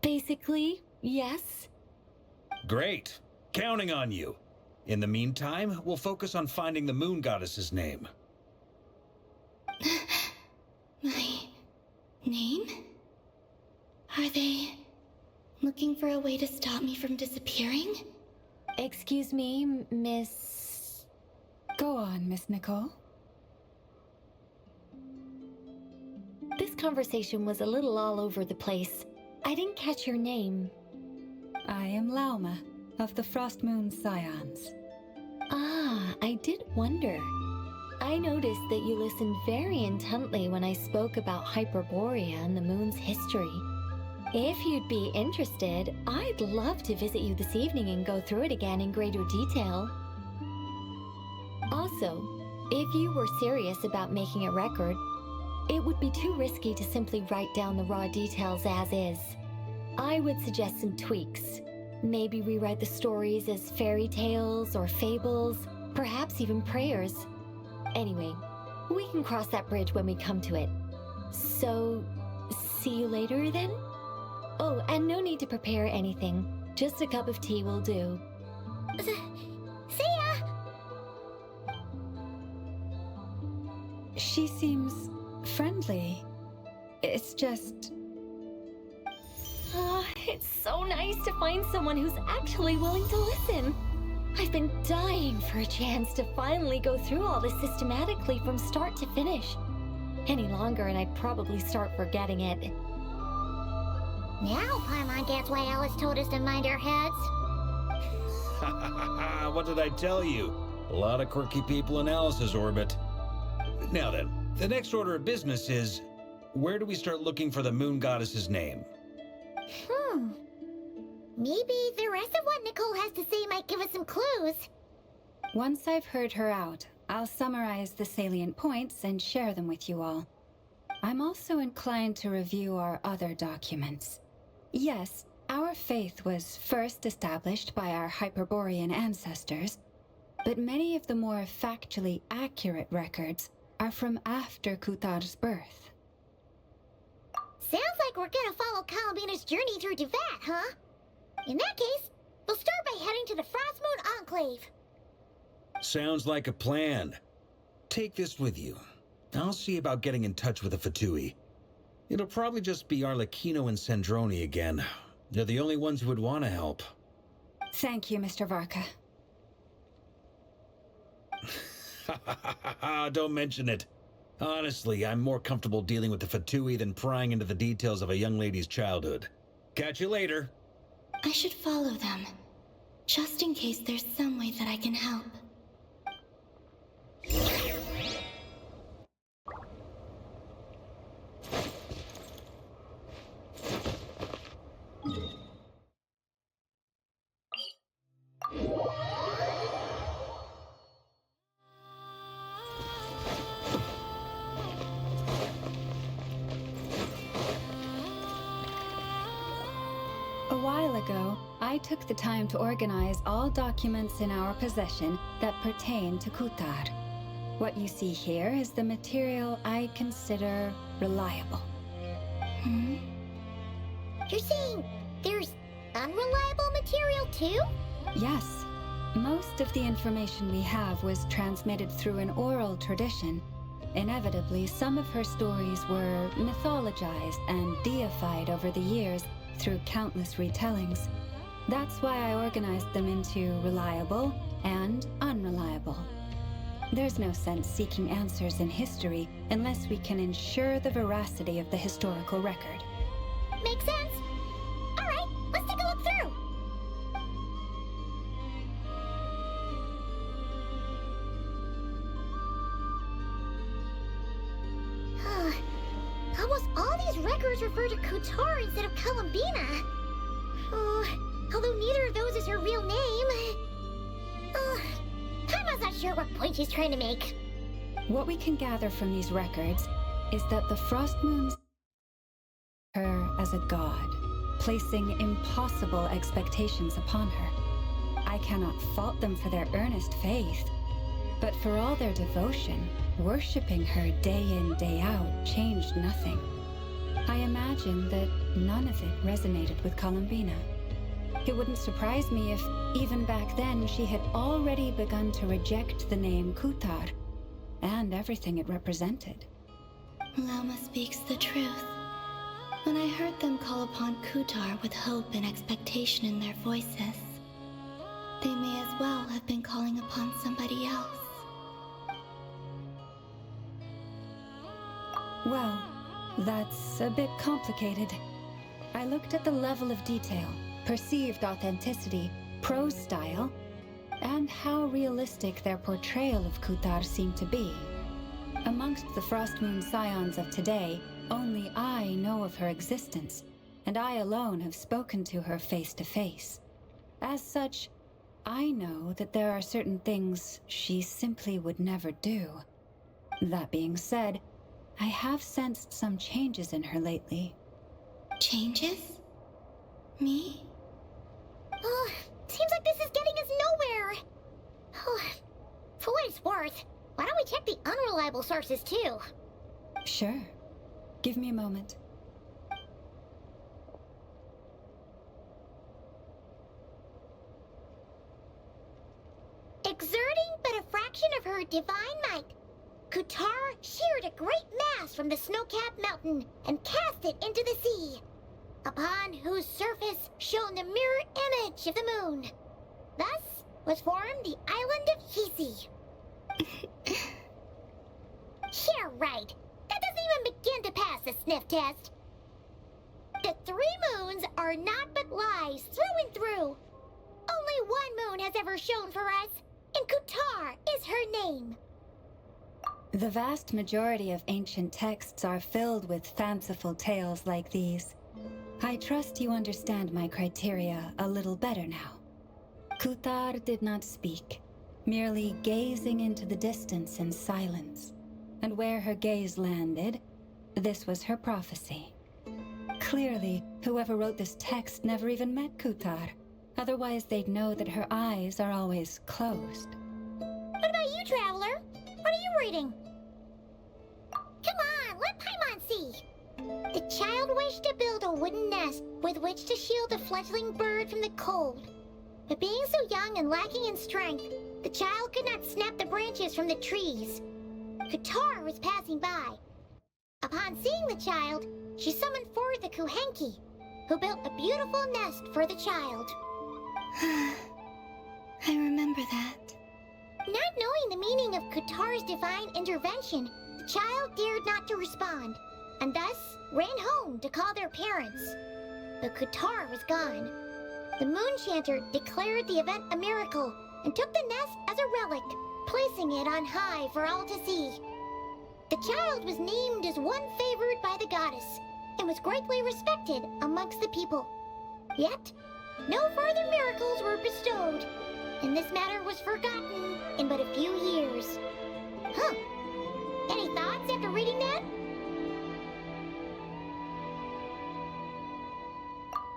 Basically, yes. Great. Counting on you. In the meantime, we'll focus on finding the Moon Goddess's name. My name? Are they looking for a way to stop me from disappearing? Excuse me, Miss... Go on, Miss Nicole. This conversation was a little all over the place. I didn't catch your name. I am Lauma, of the Frost Moon Scions. Ah, I did wonder. I noticed that you listened very intently when I spoke about Hyperborea and the moon's history. If you'd be interested, I'd love to visit you this evening and go through it again in greater detail. Also, if you were serious about making a record, it would be too risky to simply write down the raw details as is. I would suggest some tweaks. Maybe rewrite the stories as fairy tales or fables, perhaps even prayers. Anyway, we can cross that bridge when we come to it. So, see you later then? Oh, and no need to prepare anything. Just a cup of tea will do. See ya! She seems friendly. It's just... It's so nice to find someone who's actually willing to listen. I've been dying for a chance to finally go through all this systematically from start to finish. Any longer and I'd probably start forgetting it. Now Paimon gets why Alice told us to mind our heads. What did I tell you? A lot of quirky people in Alice's orbit. Now then, the next order of business is... where do we start looking for the moon goddess's name? Maybe the rest of what Nicole has to say might give us some clues. Once I've heard her out, I'll summarize the salient points and share them with you all. I'm also inclined to review our other documents. Yes, our faith was first established by our Hyperborean ancestors, but many of the more factually accurate records are from after Kutar's birth. Sounds like we're gonna follow Columbina's journey through Duvat, huh? In that case, we'll start by heading to the Frostmoon Enclave. Sounds like a plan. Take this with you. I'll see about getting in touch with the Fatui. It'll probably just be Arlecchino and Sandroni again. They're the only ones who would want to help. Thank you, Mr. Varka. Don't mention it. Honestly, I'm more comfortable dealing with the Fatui than prying into the details of a young lady's childhood. Catch you later. I should follow them, just in case there's some way that I can help. A while ago, I took the time to organize all documents in our possession that pertain to Kutar. What you see here is the material I consider reliable. You're saying there's unreliable material too? Yes. Most of the information we have was transmitted through an oral tradition. Inevitably, some of her stories were mythologized and deified over the years through countless retellings. That's why I organized them into reliable and unreliable. There's no sense seeking answers in history unless we can ensure the veracity of the historical record. Makes sense. All right, let's take a look through. Almost all these records refer to Kutar instead of Columbina. Although neither of those is her real name. I'm not sure what point she's trying to make. What we can gather from these records is that the Frost Moons her as a god, placing impossible expectations upon her. I cannot fault them for their earnest faith, but for all their devotion, worshipping her day in, day out changed nothing. I imagine that none of it resonated with Columbina. It wouldn't surprise me if, even back then, she had already begun to reject the name Kutar and everything it represented. Lama speaks the truth. When I heard them call upon Kutar with hope and expectation in their voices, they may as well have been calling upon somebody else. Well, that's a bit complicated. I looked at the level of detail, perceived authenticity, prose style, and how realistic their portrayal of Kutar seemed to be. Amongst the Frostmoon scions of today, only I know of her existence, and I alone have spoken to her face to face. As such, I know that there are certain things she simply would never do. That being said, I have sensed some changes in her lately. Changes? Me? Seems like this is getting us nowhere. For what it's worth, why don't we check the unreliable sources too? Sure. Give me a moment. Exerting but a fraction of her divine might, Kutar sheared a great mass from the snow-capped mountain and cast it into the sea, upon whose surface shone the mirror image of the moon. Thus was formed the island of Hisi. Yeah, right. That doesn't even begin to pass the sniff test. The 3 moons are naught but lies through and through. Only one moon has ever shone for us, and Kutar is her name. The vast majority of ancient texts are filled with fanciful tales like these. I trust you understand my criteria a little better now. Kutar did not speak, merely gazing into the distance in silence. And where her gaze landed, this was her prophecy. Clearly, whoever wrote this text never even met Kutar. Otherwise, they'd know that her eyes are always closed. What about you, Traveler? What are you reading? Come on, let Paimon see. The child wished to build a wooden nest with which to shield the fledgling bird from the cold. But being so young and lacking in strength, the child could not snap the branches from the trees. Kutar was passing by. Upon seeing the child, she summoned forth the Kuhenki, who built a beautiful nest for the child. I remember that. Not knowing the meaning of Kutar's divine intervention, the child dared not to respond, and thus ran home to call their parents. But Kutar was gone. The Moon Chanter declared the event a miracle and took the nest as a relic, placing it on high for all to see. The child was named as one favored by the goddess and was greatly respected amongst the people. Yet, no further miracles were bestowed, and this matter was forgotten in but a few years. Huh. Any thoughts after reading that?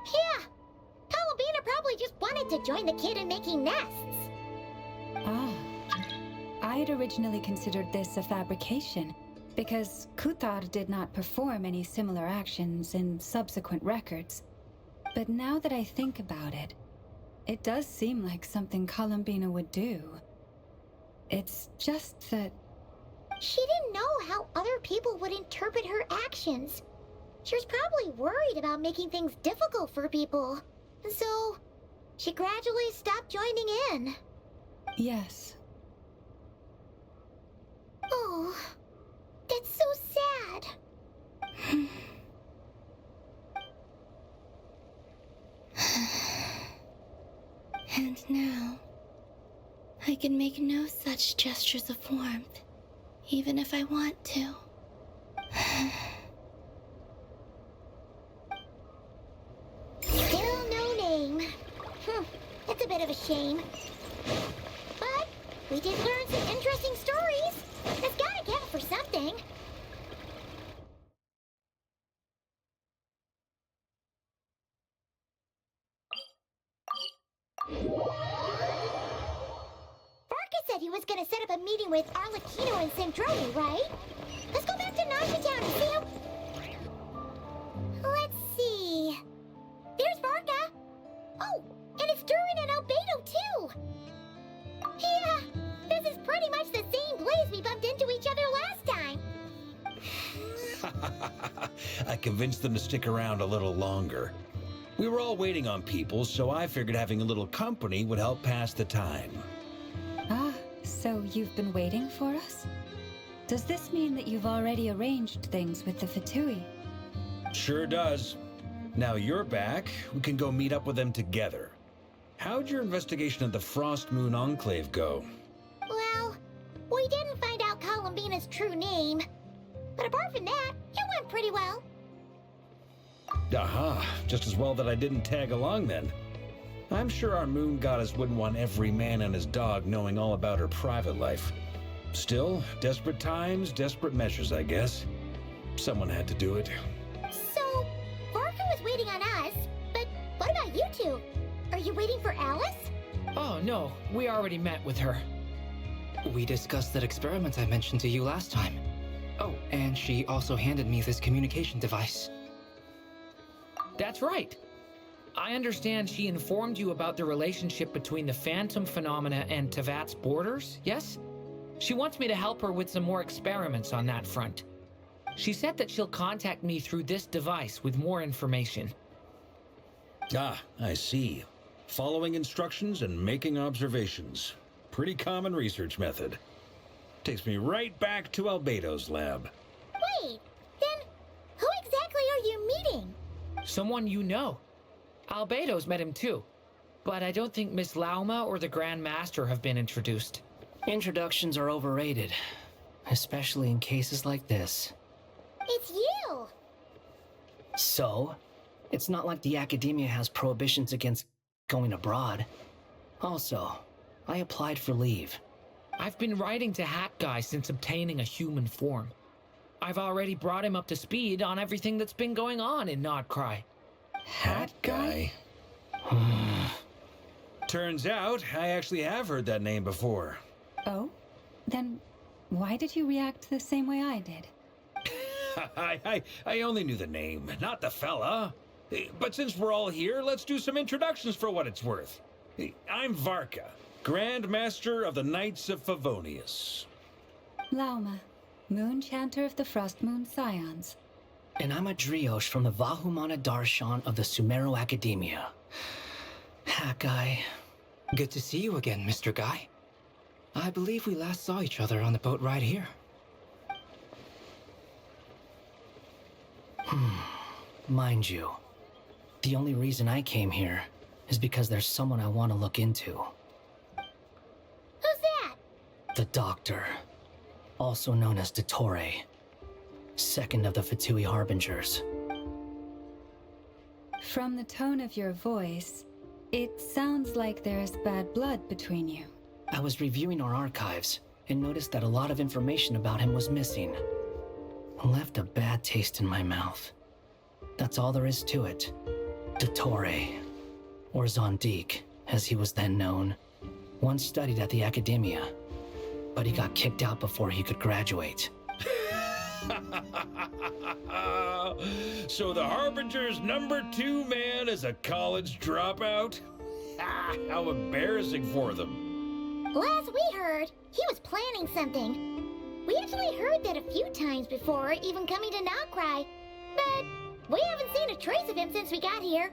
Yeah. Columbina probably just wanted to join the kid in making nests. Ah. I'd originally considered this a fabrication, because Kutar did not perform any similar actions in subsequent records. But now that I think about it, it does seem like something Columbina would do. It's just that... She didn't know how other people would interpret her actions. She was probably worried about making things difficult for people. And so, she gradually stopped joining in. Yes. Oh, that's so sad. And now, I can make no such gestures of warmth, even if I want to. Still no name. That's a bit of a shame. But we did learn some interesting stories. That's gotta count for something. Barca said he was gonna set up a meeting with Arlecchino and Sandroni, right? Let's go back to Naja Town and see how... Let's see... There's Barca! Oh, and it's Durin and Albedo, too! Yeah, this is pretty much the same place we bumped into each other last time. I convinced them to stick around a little longer. We were all waiting on people, so I figured having a little company would help pass the time. Ah, so you've been waiting for us? Does this mean that you've already arranged things with the Fatui? Sure does. Now you're back, we can go meet up with them together. How'd your investigation of the Frost Moon Enclave go? Well, we didn't find out Columbina's true name. But apart from that, it went pretty well. Aha, just as well that I didn't tag along then. I'm sure our moon goddess wouldn't want every man and his dog knowing all about her private life. Still, desperate times, desperate measures, I guess. Someone had to do it. So, Barca was waiting on us, but what about you two? Are you waiting for Alice? Oh, no. We already met with her. We discussed that experiment I mentioned to you last time. Oh, and she also handed me this communication device. That's right. I understand she informed you about the relationship between the Phantom phenomena and Tevat's borders, yes? She wants me to help her with some more experiments on that front. She said that she'll contact me through this device with more information. Ah, I see. Following instructions and making observations. Pretty common research method. Takes me right back to Albedo's lab. Wait, then who exactly are you meeting? Someone you know. Albedo's met him too. But I don't think Miss Lauma or the Grand Master have been introduced. Introductions are overrated. especially in cases like this. It's you! So, it's not like the academia has prohibitions against going abroad. Also, I applied for leave. I've been writing to Hat Guy since obtaining a human form. I've already brought him up to speed on everything that's been going on in Notcry. Hat Guy? Turns out, I actually have heard that name before. Oh? Then why did you react the same way I did? I only knew the name, not the fella. But since we're all here, let's do some introductions for what it's worth. I'm Varka, Grand Master of the Knights of Favonius. Lauma, Moon Chanter of the Frost Moon Scions. And I'm a Driosh from the Vahumana Darshan of the Sumero Academia. Hat Guy. Good to see you again, Mr. Guy. I believe we last saw each other on the boat ride here. Mind you, the only reason I came here is because there's someone I want to look into. Who's that? The Doctor, also known as Dottore, second of the Fatui Harbingers. From the tone of your voice, it sounds like there's bad blood between you. I was reviewing our archives and noticed that a lot of information about him was missing. Left a bad taste in my mouth. That's all there is to it. Dottore, or Zondique, as he was then known, once studied at the Academia, but he got kicked out before he could graduate. So the Harbinger's #2 man is a college dropout? How embarrassing for them. Last we heard, he was planning something. We actually heard that a few times before, even coming to Notcry, but we haven't seen a trace of him since we got here.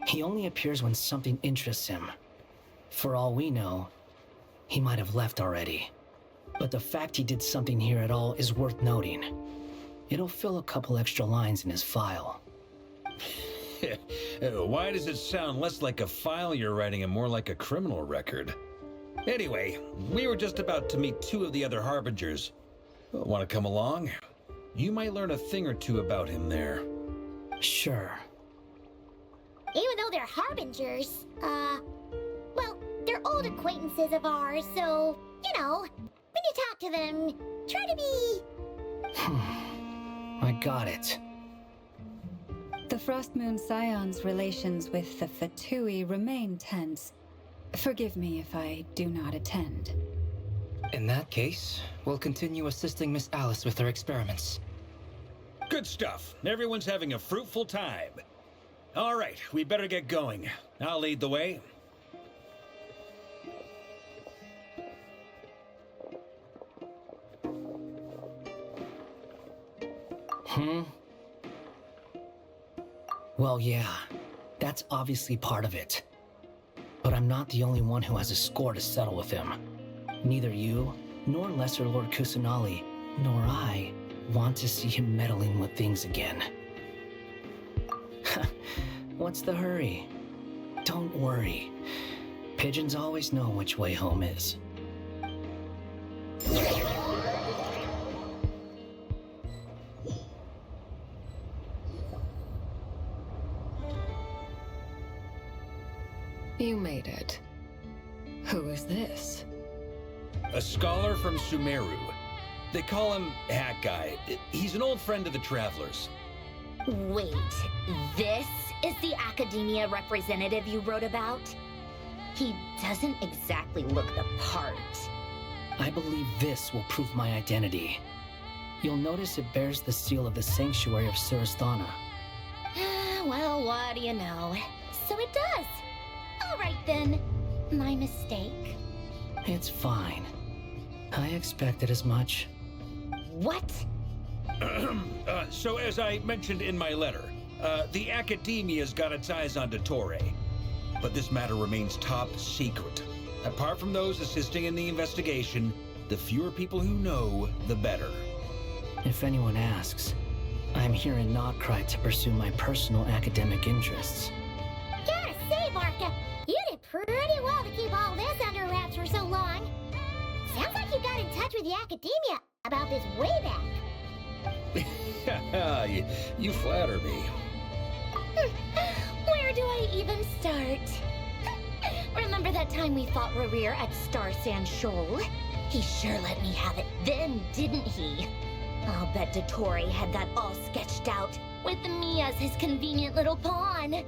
He only appears when something interests him. For all we know, he might have left already. But the fact he did something here at all is worth noting. It'll fill a couple extra lines in his file. Why does it sound less like a file you're writing and more like a criminal record? Anyway, we were just about to meet 2 of the other Harbingers. Want to come along? You might learn a thing or two about him there. Sure. Even though they're Harbingers, well, they're old acquaintances of ours, so, you know, when you talk to them, try to be... I got it. The Frost Moon Scions' relations with the Fatui remain tense. Forgive me if I do not attend. In that case, we'll continue assisting Miss Alice with her experiments. Good stuff. Everyone's having a fruitful time. All right, we better get going. I'll lead the way. Well, yeah, that's obviously part of it. But I'm not the only one who has a score to settle with him. Neither you, nor Lesser Lord Kusanali, nor I want to see him meddling with things again. What's the hurry? Don't worry. Pigeons always know which way home is. You made it. Who is this? A scholar from Sumeru. They call him Hat Guy. He's an old friend of the Travelers. Wait, this is the Academia representative you wrote about? He doesn't exactly look the part. I believe this will prove my identity. You'll notice it bears the seal of the Sanctuary of Surasthana. Well, what do you know? So it does. All right then. My mistake. It's fine. I expected as much. What? So as I mentioned in my letter, the Academia's got its eyes on Dottore. But this matter remains top secret. Apart from those assisting in the investigation, the fewer people who know, the better. If anyone asks, I'm here in Notcry to pursue my personal academic interests. Gotta say, Varka, you did pretty well to keep all this under wraps for so long. Sounds like you got in touch with the Academia about this way back. You flatter me. Where do I even start? Remember that time we fought Rerir at Star Sand Shoal? He sure let me have it then, didn't he? I'll bet Dottore had that all sketched out, with me as his convenient little pawn.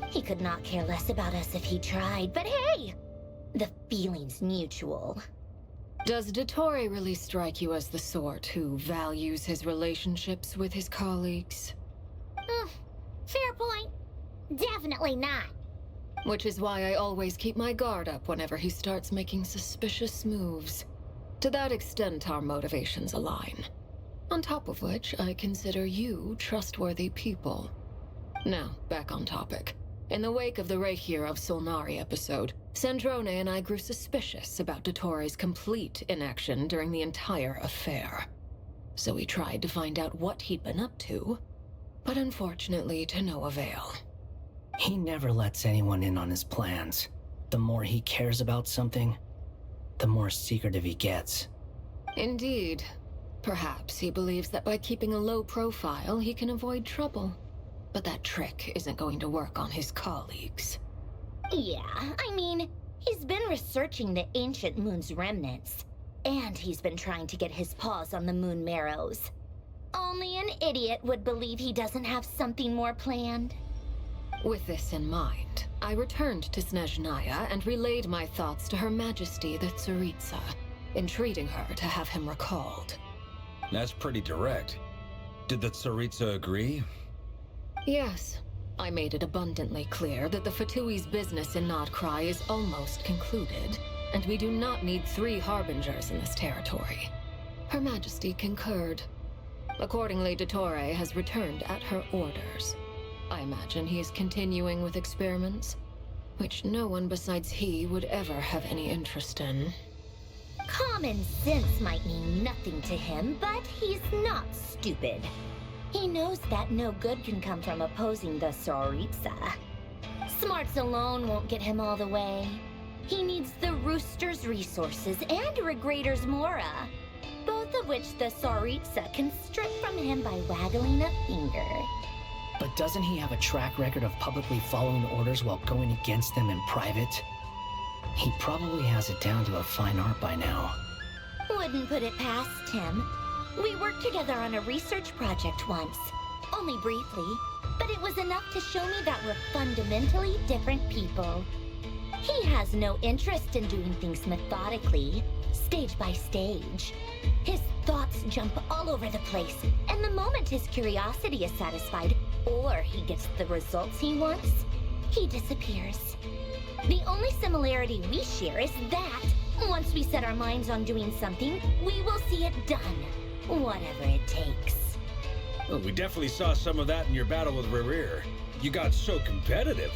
He could not care less about us if he tried, but hey! The feeling's mutual. Does Dottore really strike you as the sort who values his relationships with his colleagues? Fair point. Definitely not. Which is why I always keep my guard up whenever he starts making suspicious moves. To that extent, our motivations align. On top of which, I consider you trustworthy people. Now, back on topic. In the wake of the Reikir of Solnari episode, Sandrone and I grew suspicious about Dottore's complete inaction during the entire affair. So we tried to find out what he'd been up to, but unfortunately to no avail. He never lets anyone in on his plans. The more he cares about something, the more secretive he gets. Indeed. Perhaps he believes that by keeping a low profile, he can avoid trouble. But that trick isn't going to work on his colleagues. Yeah, I mean, he's been researching the ancient moon's remnants. And he's been trying to get his paws on the moon marrows. Only an idiot would believe he doesn't have something more planned. With this in mind, I returned to Snezhnaya and relayed my thoughts to Her Majesty the Tsaritsa, entreating her to have him recalled. That's pretty direct. Did the Tsaritsa agree? Yes. I made it abundantly clear that the Fatui's business in Nodcry is almost concluded, and we do not need 3 harbingers in this territory. Her Majesty concurred. Accordingly, Dottore has returned at her orders. I imagine he is continuing with experiments, which no one besides he would ever have any interest in. Common sense might mean nothing to him, but he's not stupid. He knows that no good can come from opposing the Tsaritsa. Smarts alone won't get him all the way. He needs the Rooster's resources and Regrator's Mora, both of which the Tsaritsa can strip from him by waggling a finger. But doesn't he have a track record of publicly following orders while going against them in private? He probably has it down to a fine art by now. Wouldn't put it past him. We worked together on a research project once. Only briefly, but it was enough to show me that we're fundamentally different people. He has no interest in doing things methodically, stage by stage. His thoughts jump all over the place, and the moment his curiosity is satisfied, or he gets the results he wants, he disappears. The only similarity we share is that, once we set our minds on doing something, we will see it done, whatever it takes. Well, we definitely saw some of that in your battle with Rerir. You got so competitive.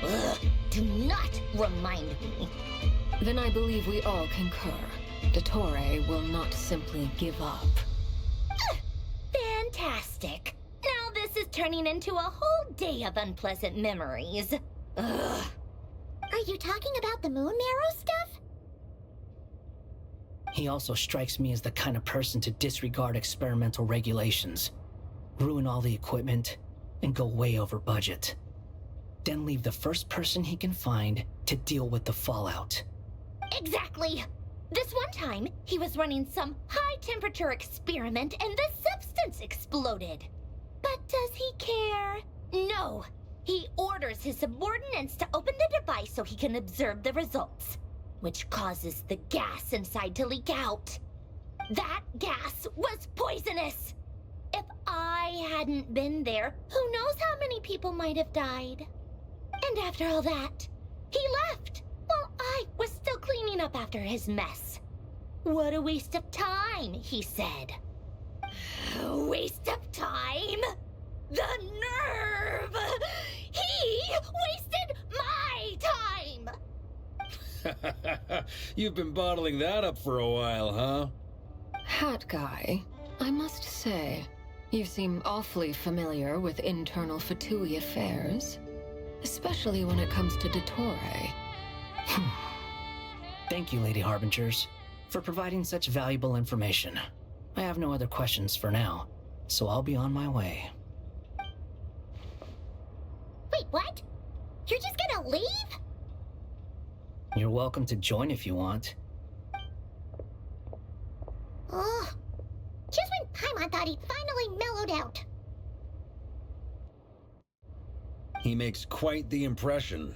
Ugh, do not remind me. Then I believe we all concur. Dottore will not simply give up. Fantastic. Now this is turning into a whole day of unpleasant memories. Ugh. Are you talking about the moon marrow stuff? He also strikes me as the kind of person to disregard experimental regulations, ruin all the equipment, and go way over budget. Then leave the first person he can find to deal with the fallout. Exactly! This one time, he was running some high-temperature experiment and the substance exploded. But does he care? No! He orders his subordinates to open the device so he can observe the results, which causes the gas inside to leak out. That gas was poisonous! If I hadn't been there, who knows how many people might have died. And after all that, he left, while I was still cleaning up after his mess. What a waste of time, he said. A waste of time? The nerve! He wasted my time! You've been bottling that up for a while, huh? Hat guy, I must say, you seem awfully familiar with internal Fatui affairs. Especially when it comes to Dottore. Thank you, Lady Harbingers. for providing such valuable information. I have no other questions for now, so I'll be on my way. Wait, what? You're just gonna leave? You're welcome to join if you want. Ugh. Just when Paimon thought he'd finally mellowed out. He makes quite the impression.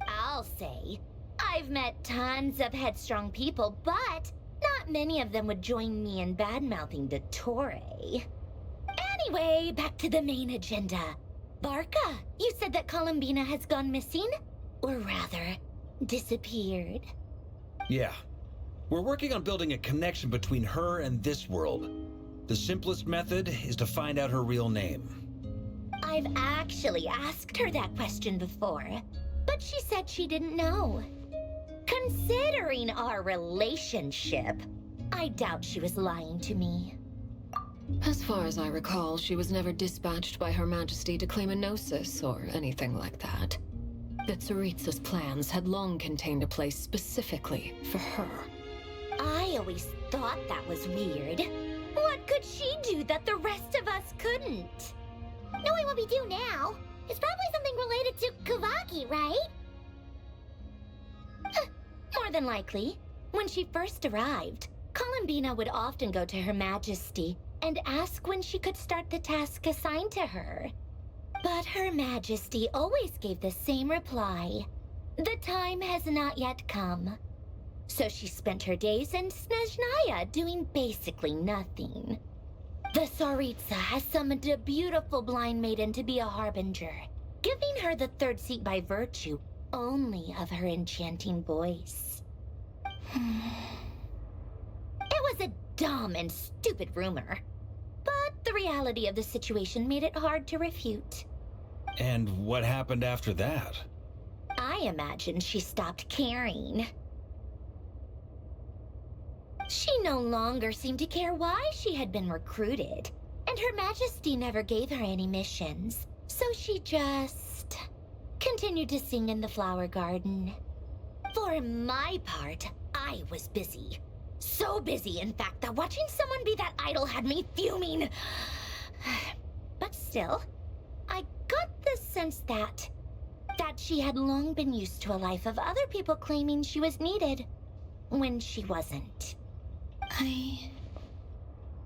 I'll say. I've met tons of headstrong people, but not many of them would join me in bad-mouthing Dottore. Anyway, back to the main agenda. Barca, you said that Columbina has gone missing? Or rather, disappeared. Yeah. We're working on building a connection between her and this world. The simplest method is to find out her real name. I've actually asked her that question before, but she said she didn't know. Considering our relationship, I doubt she was lying to me. As far as I recall, she was never dispatched by Her Majesty to claim a gnosis or anything like that. The Tsaritsa's plans had long contained a place specifically for her. I always thought that was weird. What could she do that the rest of us couldn't? Knowing what we do now, it's probably something related to Kavaki, right? More than likely. When she first arrived, Columbina would often go to Her Majesty and ask when she could start the task assigned to her. But Her Majesty always gave the same reply. The time has not yet come. So she spent her days in Snezhnaya doing basically nothing. The Tsaritsa has summoned a beautiful blind maiden to be a harbinger, giving her the third seat by virtue only of her enchanting voice. It was a dumb and stupid rumor, but the reality of the situation made it hard to refute. And what happened after that? I imagine she stopped caring. She no longer seemed to care why she had been recruited, and Her Majesty never gave her any missions, so she just continued to sing in the flower garden. For my part, I was busy. So busy, in fact, that watching someone be that idol had me fuming. But still, I got the sense that she had long been used to a life of other people claiming she was needed when she wasn't. I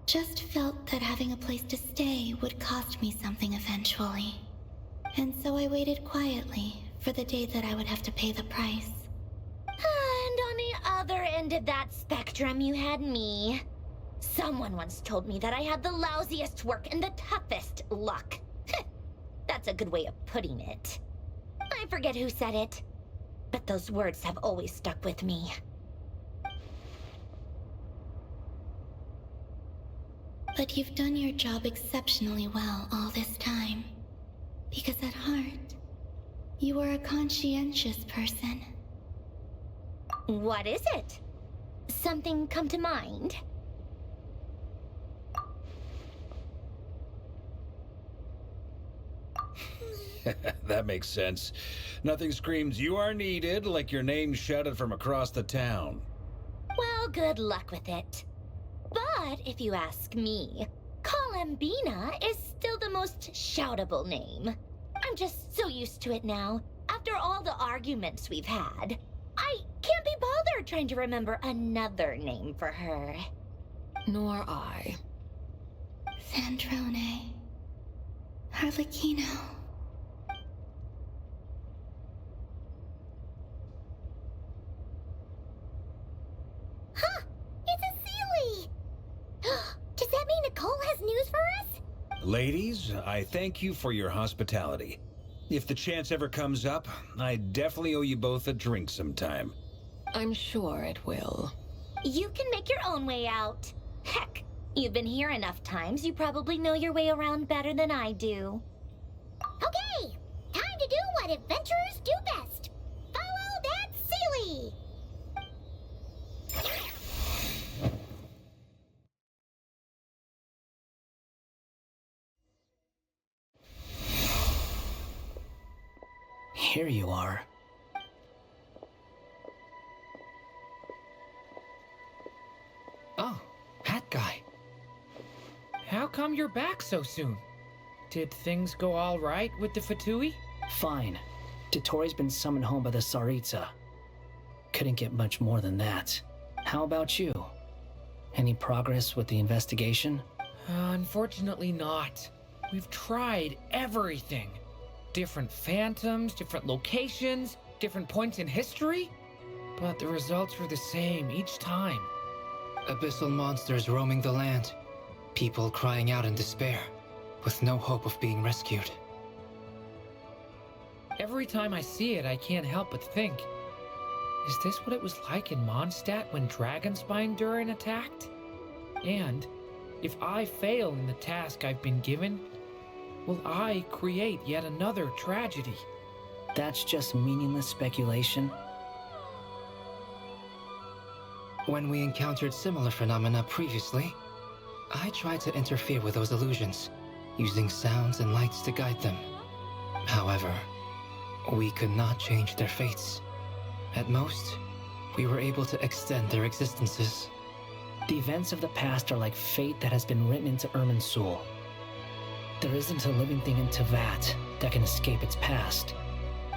just felt that having a place to stay would cost me something eventually. And so I waited quietly for the day that I would have to pay the price. And on the other end of that spectrum, you had me. Someone once told me that I had the lousiest work and the toughest luck. That's a good way of putting it. I forget who said it, but those words have always stuck with me. But you've done your job exceptionally well all this time. Because at heart, you are a conscientious person. What is it? Something come to mind? That makes sense. Nothing screams you are needed like your name shouted from across the town. Well, good luck with it. But if you ask me, Columbina is still the most shoutable name. I'm just so used to it now. After all the arguments we've had, I can't be bothered trying to remember another name for her. Nor I. Sandrone. Harlequino. Huh! It's a Sealy! Does that mean Nicole has news for us? Ladies, I thank you for your hospitality. If the chance ever comes up, I definitely owe you both a drink sometime. I'm sure it will. You can make your own way out. Heck, you've been here enough times, you probably know your way around better than I do. Okay, time to do what adventurers do best. Follow that Sealy! Here you are. How come you're back so soon? Did things go all right with the Fatui? Fine. Dottore been summoned home by the Tsaritsa. Couldn't get much more than that. How about you? Any progress with the investigation? Unfortunately not. We've tried everything. Different phantoms, different locations, different points in history. But the results were the same each time. Abyssal monsters roaming the land. People crying out in despair, with no hope of being rescued. Every time I see it, I can't help but think, is this what it was like in Mondstadt when Dragonspine Durin attacked? And if I fail in the task I've been given, will I create yet another tragedy? That's just meaningless speculation. When we encountered similar phenomena previously, I tried to interfere with those illusions, using sounds and lights to guide them. However, we could not change their fates. At most, we were able to extend their existences. The events of the past are like fate that has been written into Irminsul. There isn't a living thing in Teyvat that can escape its past.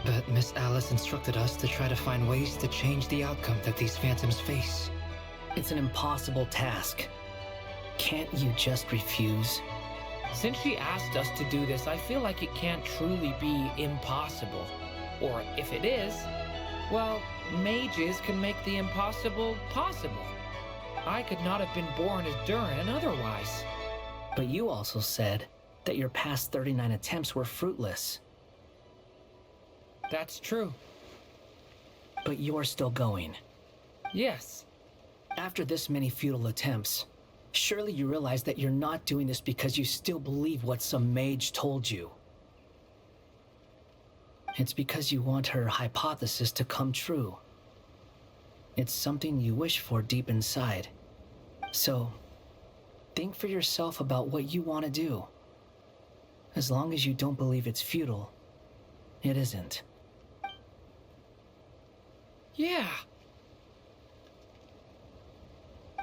But Miss Alice instructed us to try to find ways to change the outcome that these phantoms face. It's an impossible task. Can't you just refuse? Since she asked us to do this, I feel like it can't truly be impossible. Or if it is, well, mages can make the impossible possible. I could not have been born as Durin otherwise. But you also said that your past 39 attempts were fruitless. That's true. But you're still going. Yes. After this many futile attempts, surely you realize that you're not doing this because you still believe what some mage told you. It's because you want her hypothesis to come true. It's something you wish for deep inside. So, think for yourself about what you want to do. As long as you don't believe it's futile, it isn't. Yeah.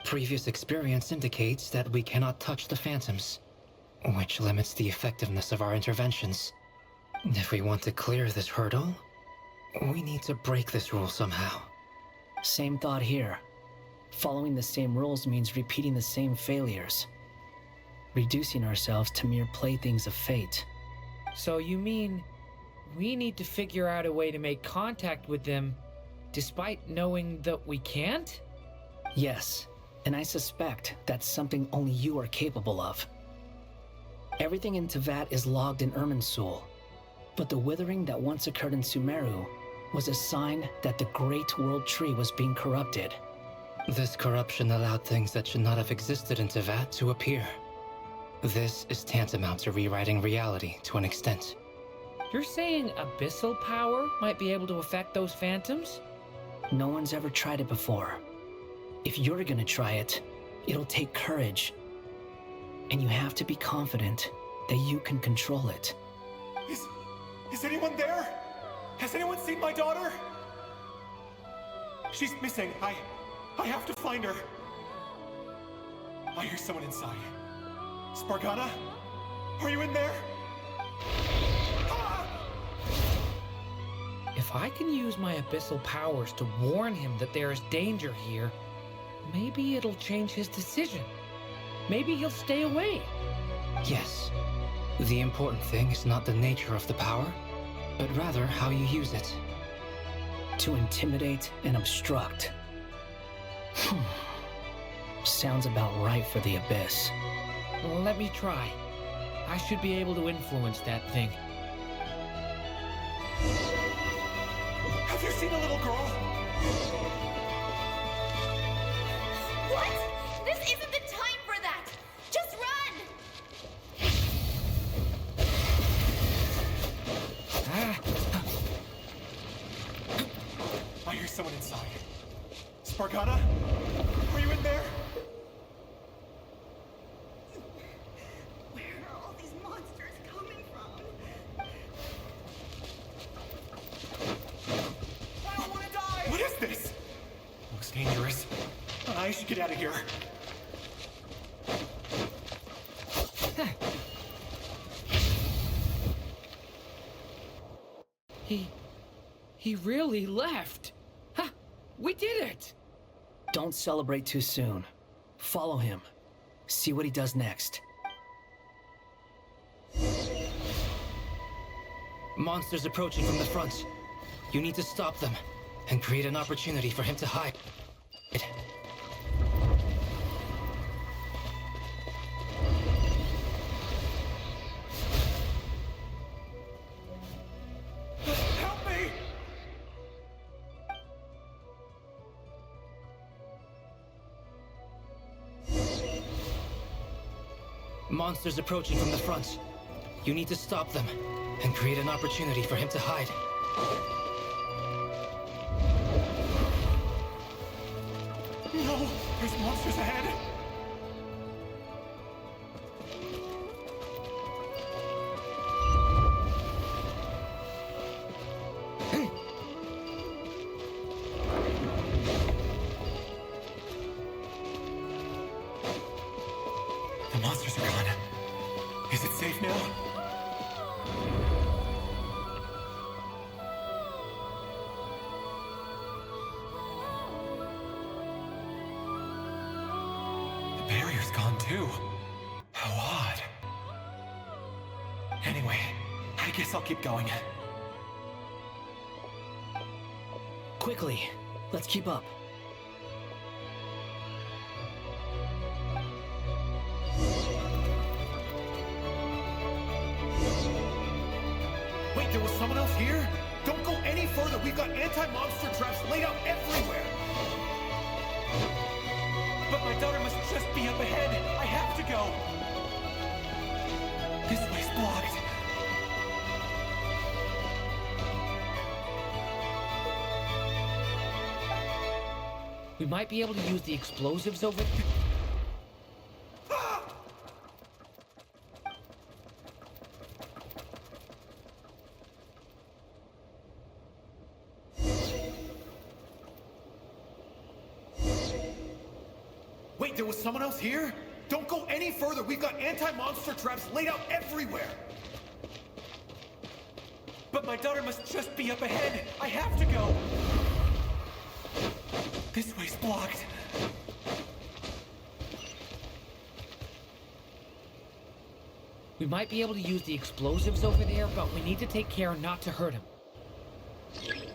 Previous experience indicates that we cannot touch the phantoms, which limits the effectiveness of our interventions. If we want to clear this hurdle, we need to break this rule somehow. Same thought here. Following the same rules means repeating the same failures. Reducing ourselves to mere playthings of fate. So you mean we need to figure out a way to make contact with them despite knowing that we can't? Yes, and I suspect that's something only you are capable of. Everything in Teyvat is logged in Irminsul, but the withering that once occurred in Sumeru was a sign that the Great World Tree was being corrupted. This corruption allowed things that should not have existed in Teyvat to appear. This is tantamount to rewriting reality to an extent. You're saying abyssal power might be able to affect those phantoms? No one's ever tried it before. If you're gonna try it, it'll take courage. And you have to be confident that you can control it. Is anyone there? Has anyone seen my daughter? She's missing. I have to find her. I hear someone inside. Spargana? Are you in there? If I can use my abyssal powers to warn him that there is danger here, maybe it'll change his decision. Maybe he'll stay away. Yes. The important thing is not the nature of the power, but rather how you use it. To intimidate and obstruct. Sounds about right for the Abyss. Well, let me try. I should be able to influence that thing. Have you seen a little girl? What? This isn't the time for that! Just run! I hear someone inside. Spargana? Are you in there? Where are all these monsters coming from? I don't want to die! What is this? Looks dangerous. I should get out of here. He really left. Ha! We did it! Don't celebrate too soon. Follow him. See what he does next. Monsters approaching from the front. You need to stop them and create an opportunity for him to hide. Help me! Monsters approaching from the front. You need to stop them and create an opportunity for him to hide. No! There's monsters ahead! The monsters are gone. Is it safe now? The barrier's gone too. How odd. Anyway, I guess I'll keep going. Quickly, let's keep up. Wait, there was someone else here? Don't go any further. We've got anti-monster traps laid out everywhere. But my daughter must just be up ahead. I have to go. This way's blocked. We might be able to use the explosives over there. Wait, there was someone else here? Don't go any further. We've got anti-monster traps laid out everywhere. But my daughter must just be up ahead. I have to go. This way's blocked. We might be able to use the explosives over there, but we need to take care not to hurt him.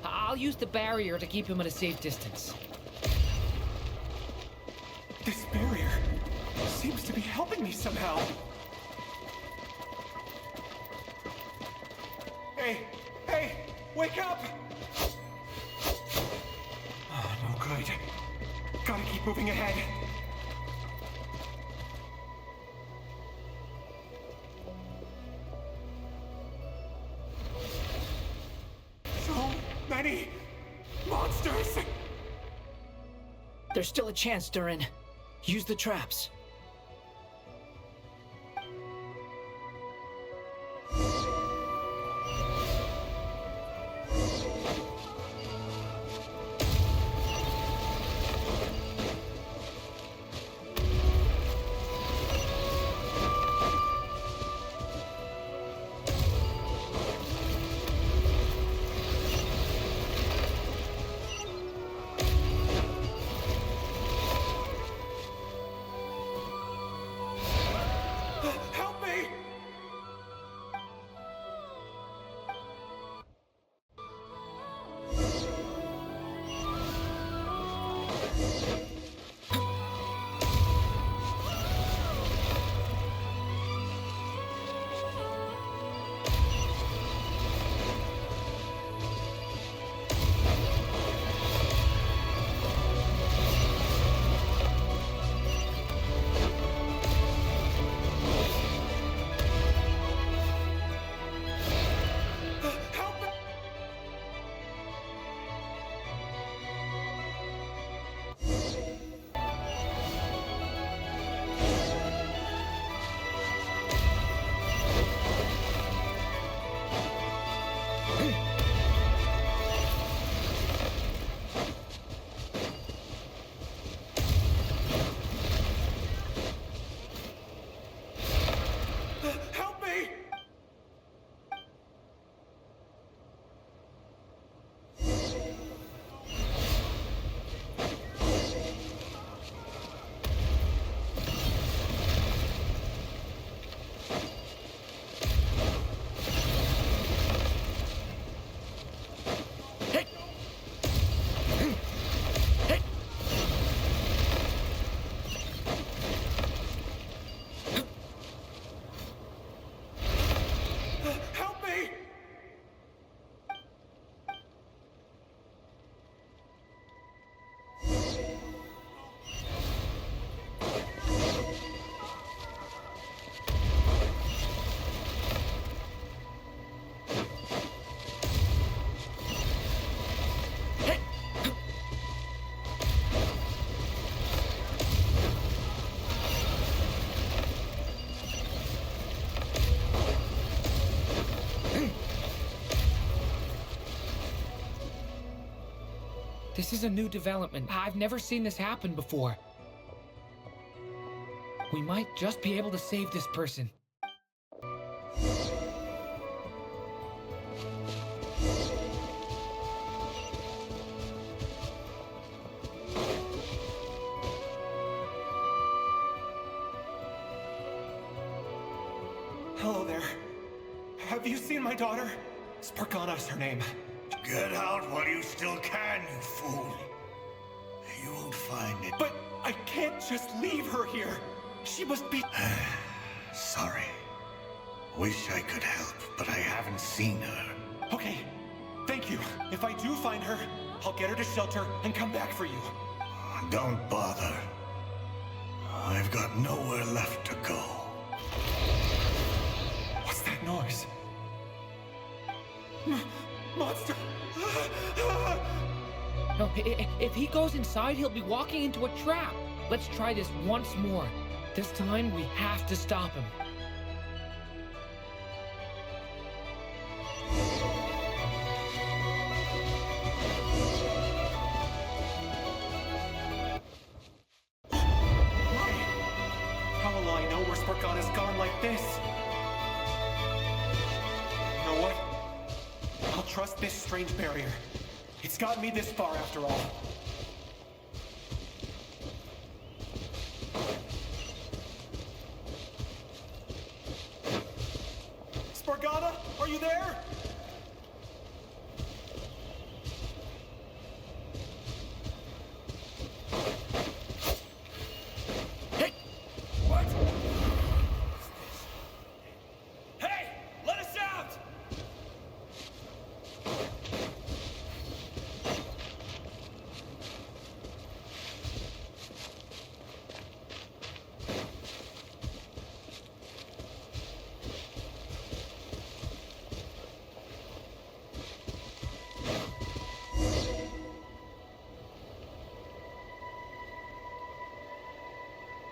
I'll use the barrier to keep him at a safe distance. This barrier seems to be helping me somehow. Hey, wake up! Oh, no good. Gotta keep moving ahead. So many monsters! There's still a chance, Durin. Use the traps. Help me! This is a new development. I've never seen this happen before. We might just be able to save this person. Hello there. Have you seen my daughter? Spargana's her name. Get out while you still can, you fool. You won't find it. But I can't just leave her here. She must be... Sorry. Wish I could help, but I haven't seen her. Okay, thank you. If I do find her, I'll get her to shelter and come back for you. Don't bother. I've got nowhere left to go. What's that noise? Monster! No, if he goes inside, he'll be walking into a trap. Let's try this once more. This time, we have to stop him. Why? How will I know where Spargana's gone like this? You know what? I'll trust this strange barrier. It's gotten me this far after all. Spargana, are you there? Hey! What? Hey! Let us out!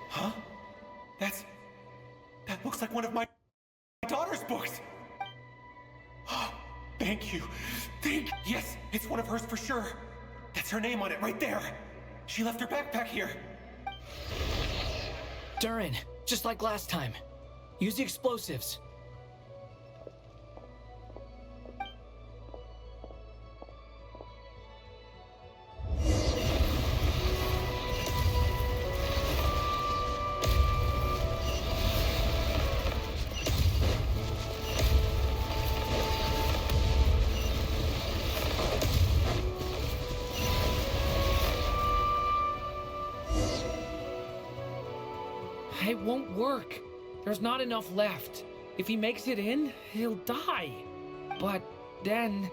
Huh? That looks like one of my daughter's books. Thank you. Yes, it's one of hers for sure. That's her name on it right there. She left her backpack here. Durin, just like last time. Use the explosives. It won't work. There's not enough left. If he makes it in, he'll die. But then,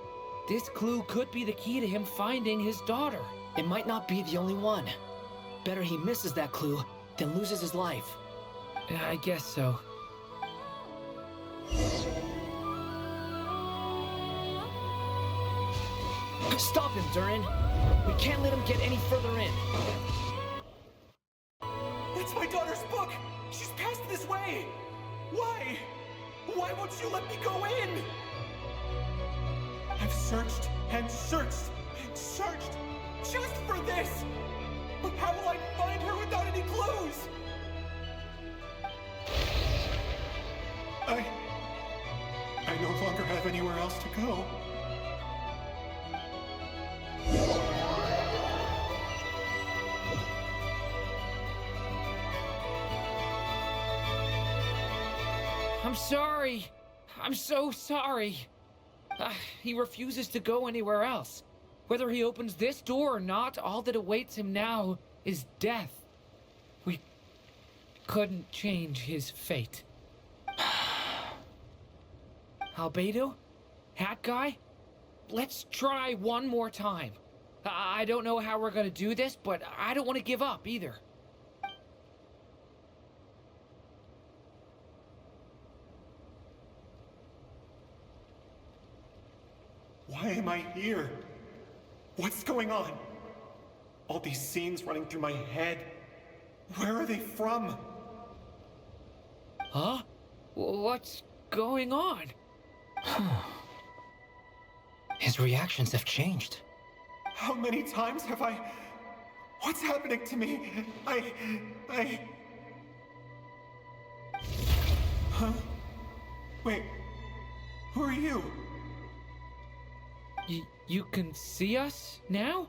this clue could be the key to him finding his daughter. It might not be the only one. Better he misses that clue than loses his life. I guess so. Stop him, Durin. We can't let him get any further in. It's my daughter's book! She's passed this way! Why? Why won't you let me go in? I've searched and searched and searched just for this! But how will I find her without any clues? I no longer have anywhere else to go. I'm sorry. I'm so sorry. He refuses to go anywhere else. Whether he opens this door or not, all that awaits him now is death. We couldn't change his fate. Albedo? Hat Guy? Let's try one more time. I don't know how we're gonna do this, but I don't want to give up either. Why am I here? What's going on? All these scenes running through my head. Where are they from? Huh? What's going on? His reactions have changed. How many times have I... What's happening to me? Huh? Wait, who are you? You can see us now?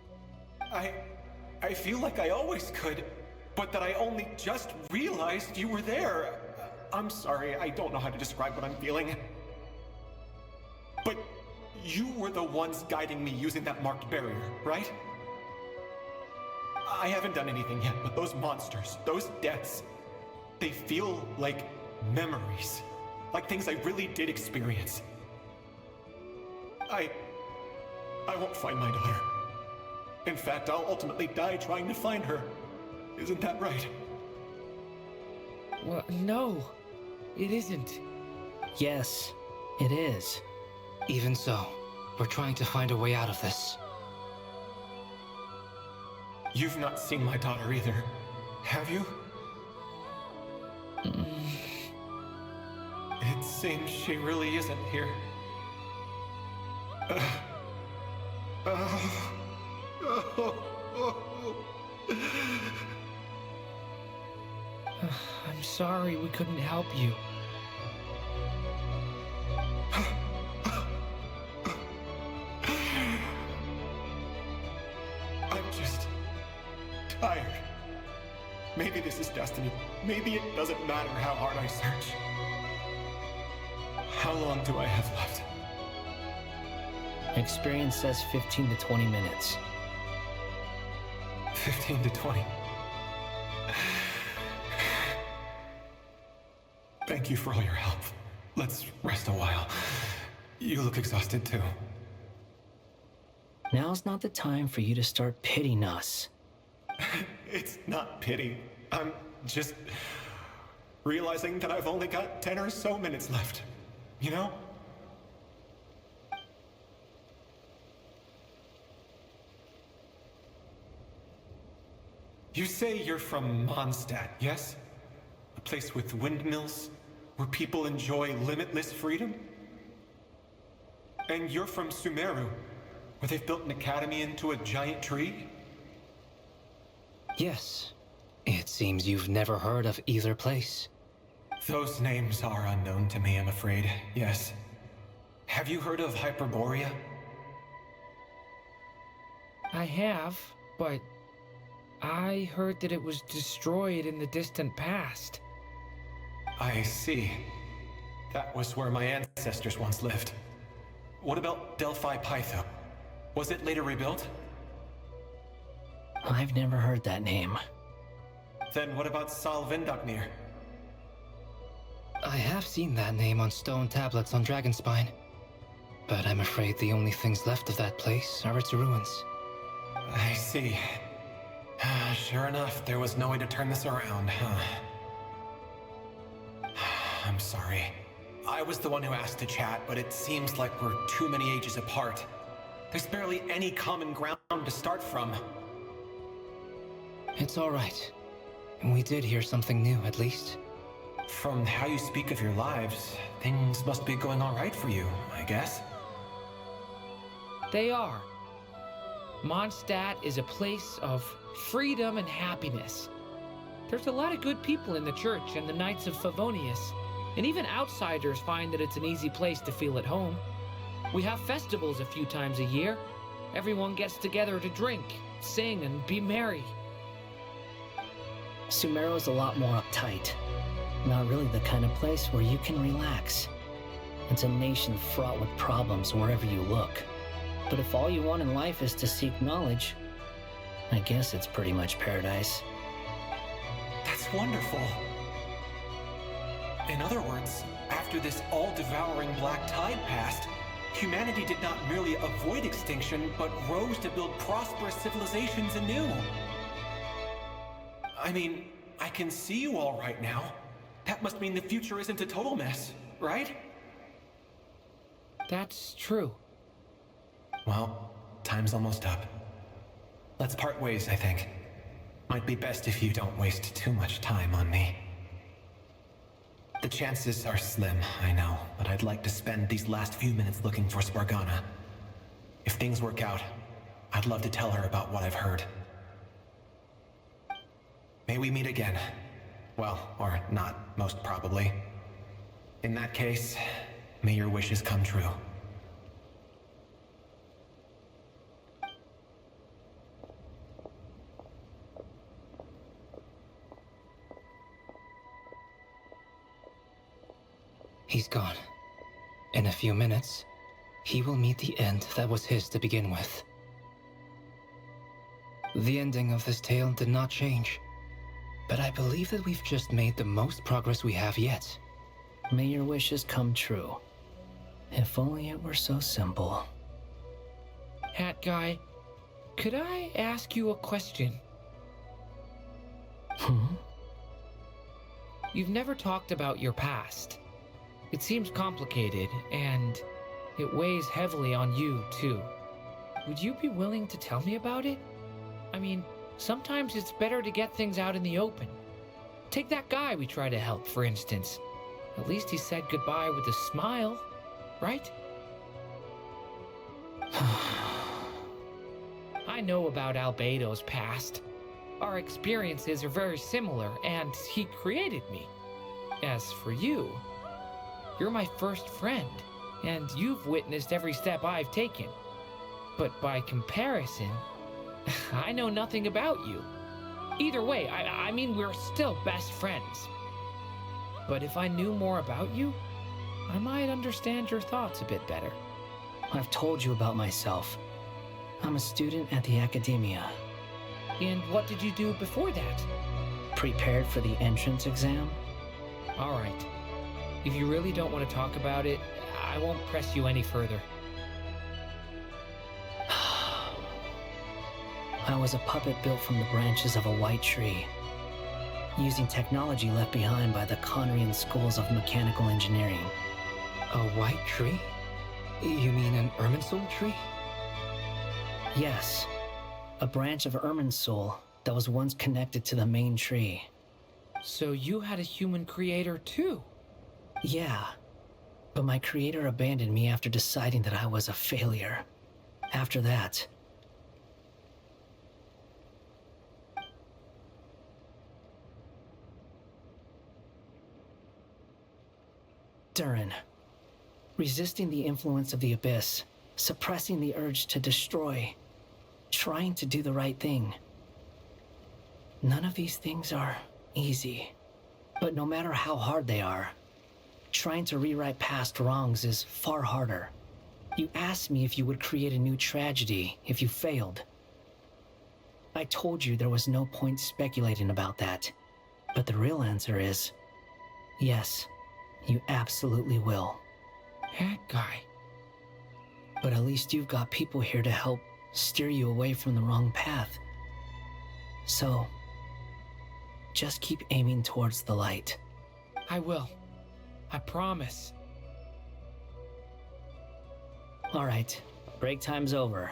I feel like I always could, but that I only just realized you were there. I'm sorry, I don't know how to describe what I'm feeling. But you were the ones guiding me using that marked barrier, right? I haven't done anything yet, but those monsters, those deaths, they feel like memories. Like things I really did experience. I won't find my daughter. In fact, I'll ultimately die trying to find her. Isn't that right? Well, no, it isn't. Yes, it is. Even so, we're trying to find a way out of this. You've not seen my daughter either, have you? It seems she really isn't here. I'm sorry we couldn't help you. I'm just tired. Maybe this is destiny. Maybe it doesn't matter how hard I search. How long do I have left? Experience says 15 to 20 minutes. 15 to 20. Thank you for all your help. Let's rest a while. You look exhausted too. Now's not the time for you to start pitying us. It's not pity. I'm just realizing that I've only got 10 or so minutes left. You know? You say you're from Mondstadt, yes? A place with windmills, where people enjoy limitless freedom? And you're from Sumeru, where they've built an academy into a giant tree? Yes. It seems you've never heard of either place. Those names are unknown to me, I'm afraid, yes. Have you heard of Hyperborea? I have, but I heard that it was destroyed in the distant past. I see. That was where my ancestors once lived. What about Delphi Pytho? Was it later rebuilt? I've never heard that name. Then what about Sal Vindaknir? I have seen that name on stone tablets on Dragonspine. But I'm afraid the only things left of that place are its ruins. I see. Sure enough, there was no way to turn this around, huh? I'm sorry. I was the one who asked to chat, but it seems like we're too many ages apart. There's barely any common ground to start from. It's all right. We did hear something new, at least. From how you speak of your lives, things must be going all right for you, I guess. They are. Mondstadt is a place of freedom and happiness. There's a lot of good people in the church and the Knights of Favonius, and even outsiders find that it's an easy place to feel at home. We have festivals a few times a year. Everyone gets together to drink, sing, and be merry. Sumeru's a lot more uptight. Not really the kind of place where you can relax. It's a nation fraught with problems wherever you look. But if all you want in life is to seek knowledge, I guess it's pretty much paradise. That's wonderful. In other words, after this all-devouring black tide passed, humanity did not merely avoid extinction, but rose to build prosperous civilizations anew. I mean, I can see you all right now. That must mean the future isn't a total mess, right? That's true. Well, time's almost up. Let's part ways, I think. Might be best if you don't waste too much time on me. The chances are slim, I know, but I'd like to spend these last few minutes looking for Spargana. If things work out, I'd love to tell her about what I've heard. May we meet again. Well, or not, most probably. In that case, may your wishes come true. He's gone. In a few minutes, he will meet the end that was his to begin with. The ending of this tale did not change, but I believe that we've just made the most progress we have yet. May your wishes come true. If only it were so simple. Hat guy, could I ask you a question? You've never talked about your past. It seems complicated, and it weighs heavily on you, too. Would you be willing to tell me about it? I mean, sometimes it's better to get things out in the open. Take that guy we try to help, for instance. At least he said goodbye with a smile, right? I know about Albedo's past. Our experiences are very similar, and he created me. As for you, you're my first friend, and you've witnessed every step I've taken. But by comparison, I know nothing about you. Either way, I mean, we're still best friends. But if I knew more about you, I might understand your thoughts a bit better. I've told you about myself. I'm a student at the academia. And what did you do before that? Prepared for the entrance exam? All right. If you really don't want to talk about it, I won't press you any further. I was a puppet built from the branches of a white tree, using technology left behind by the Conrian schools of mechanical engineering. A white tree? You mean an Irminsul tree? Yes, a branch of Irminsul that was once connected to the main tree. So you had a human creator too? Yeah, but my creator abandoned me after deciding that I was a failure. After that, Durin, resisting the influence of the Abyss, suppressing the urge to destroy, trying to do the right thing. None of these things are easy, but no matter how hard they are, trying to rewrite past wrongs is far harder. You asked me if you would create a new tragedy if you failed. I told you there was no point speculating about that, but the real answer is, yes. You absolutely will. That guy. But at least you've got people here to help steer you away from the wrong path. So, just keep aiming towards the light. I will. I promise. All right, break time's over.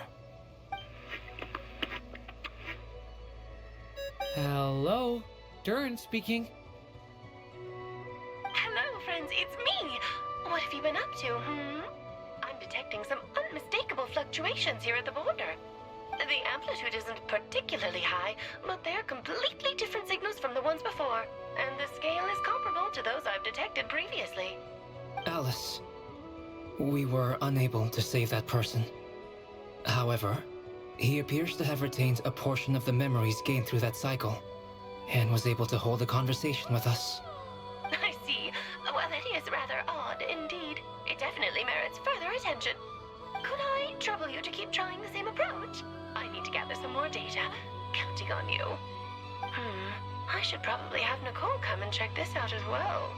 Hello, Durin speaking. Hello, friends, it's me! What have you been up to, I'm detecting some unmistakable fluctuations here at the border. The amplitude isn't particularly high, but they're completely different signals from the ones before, and the scale is comparable to those I've detected previously. Alice, we were unable to save that person. However, he appears to have retained a portion of the memories gained through that cycle, and was able to hold a conversation with us. I see. Well, that is rather odd indeed. It definitely merits further attention. Could I trouble you to keep trying the same approach? I need to gather some more data. Counting on you. I should probably have Nicole come and check this out as well.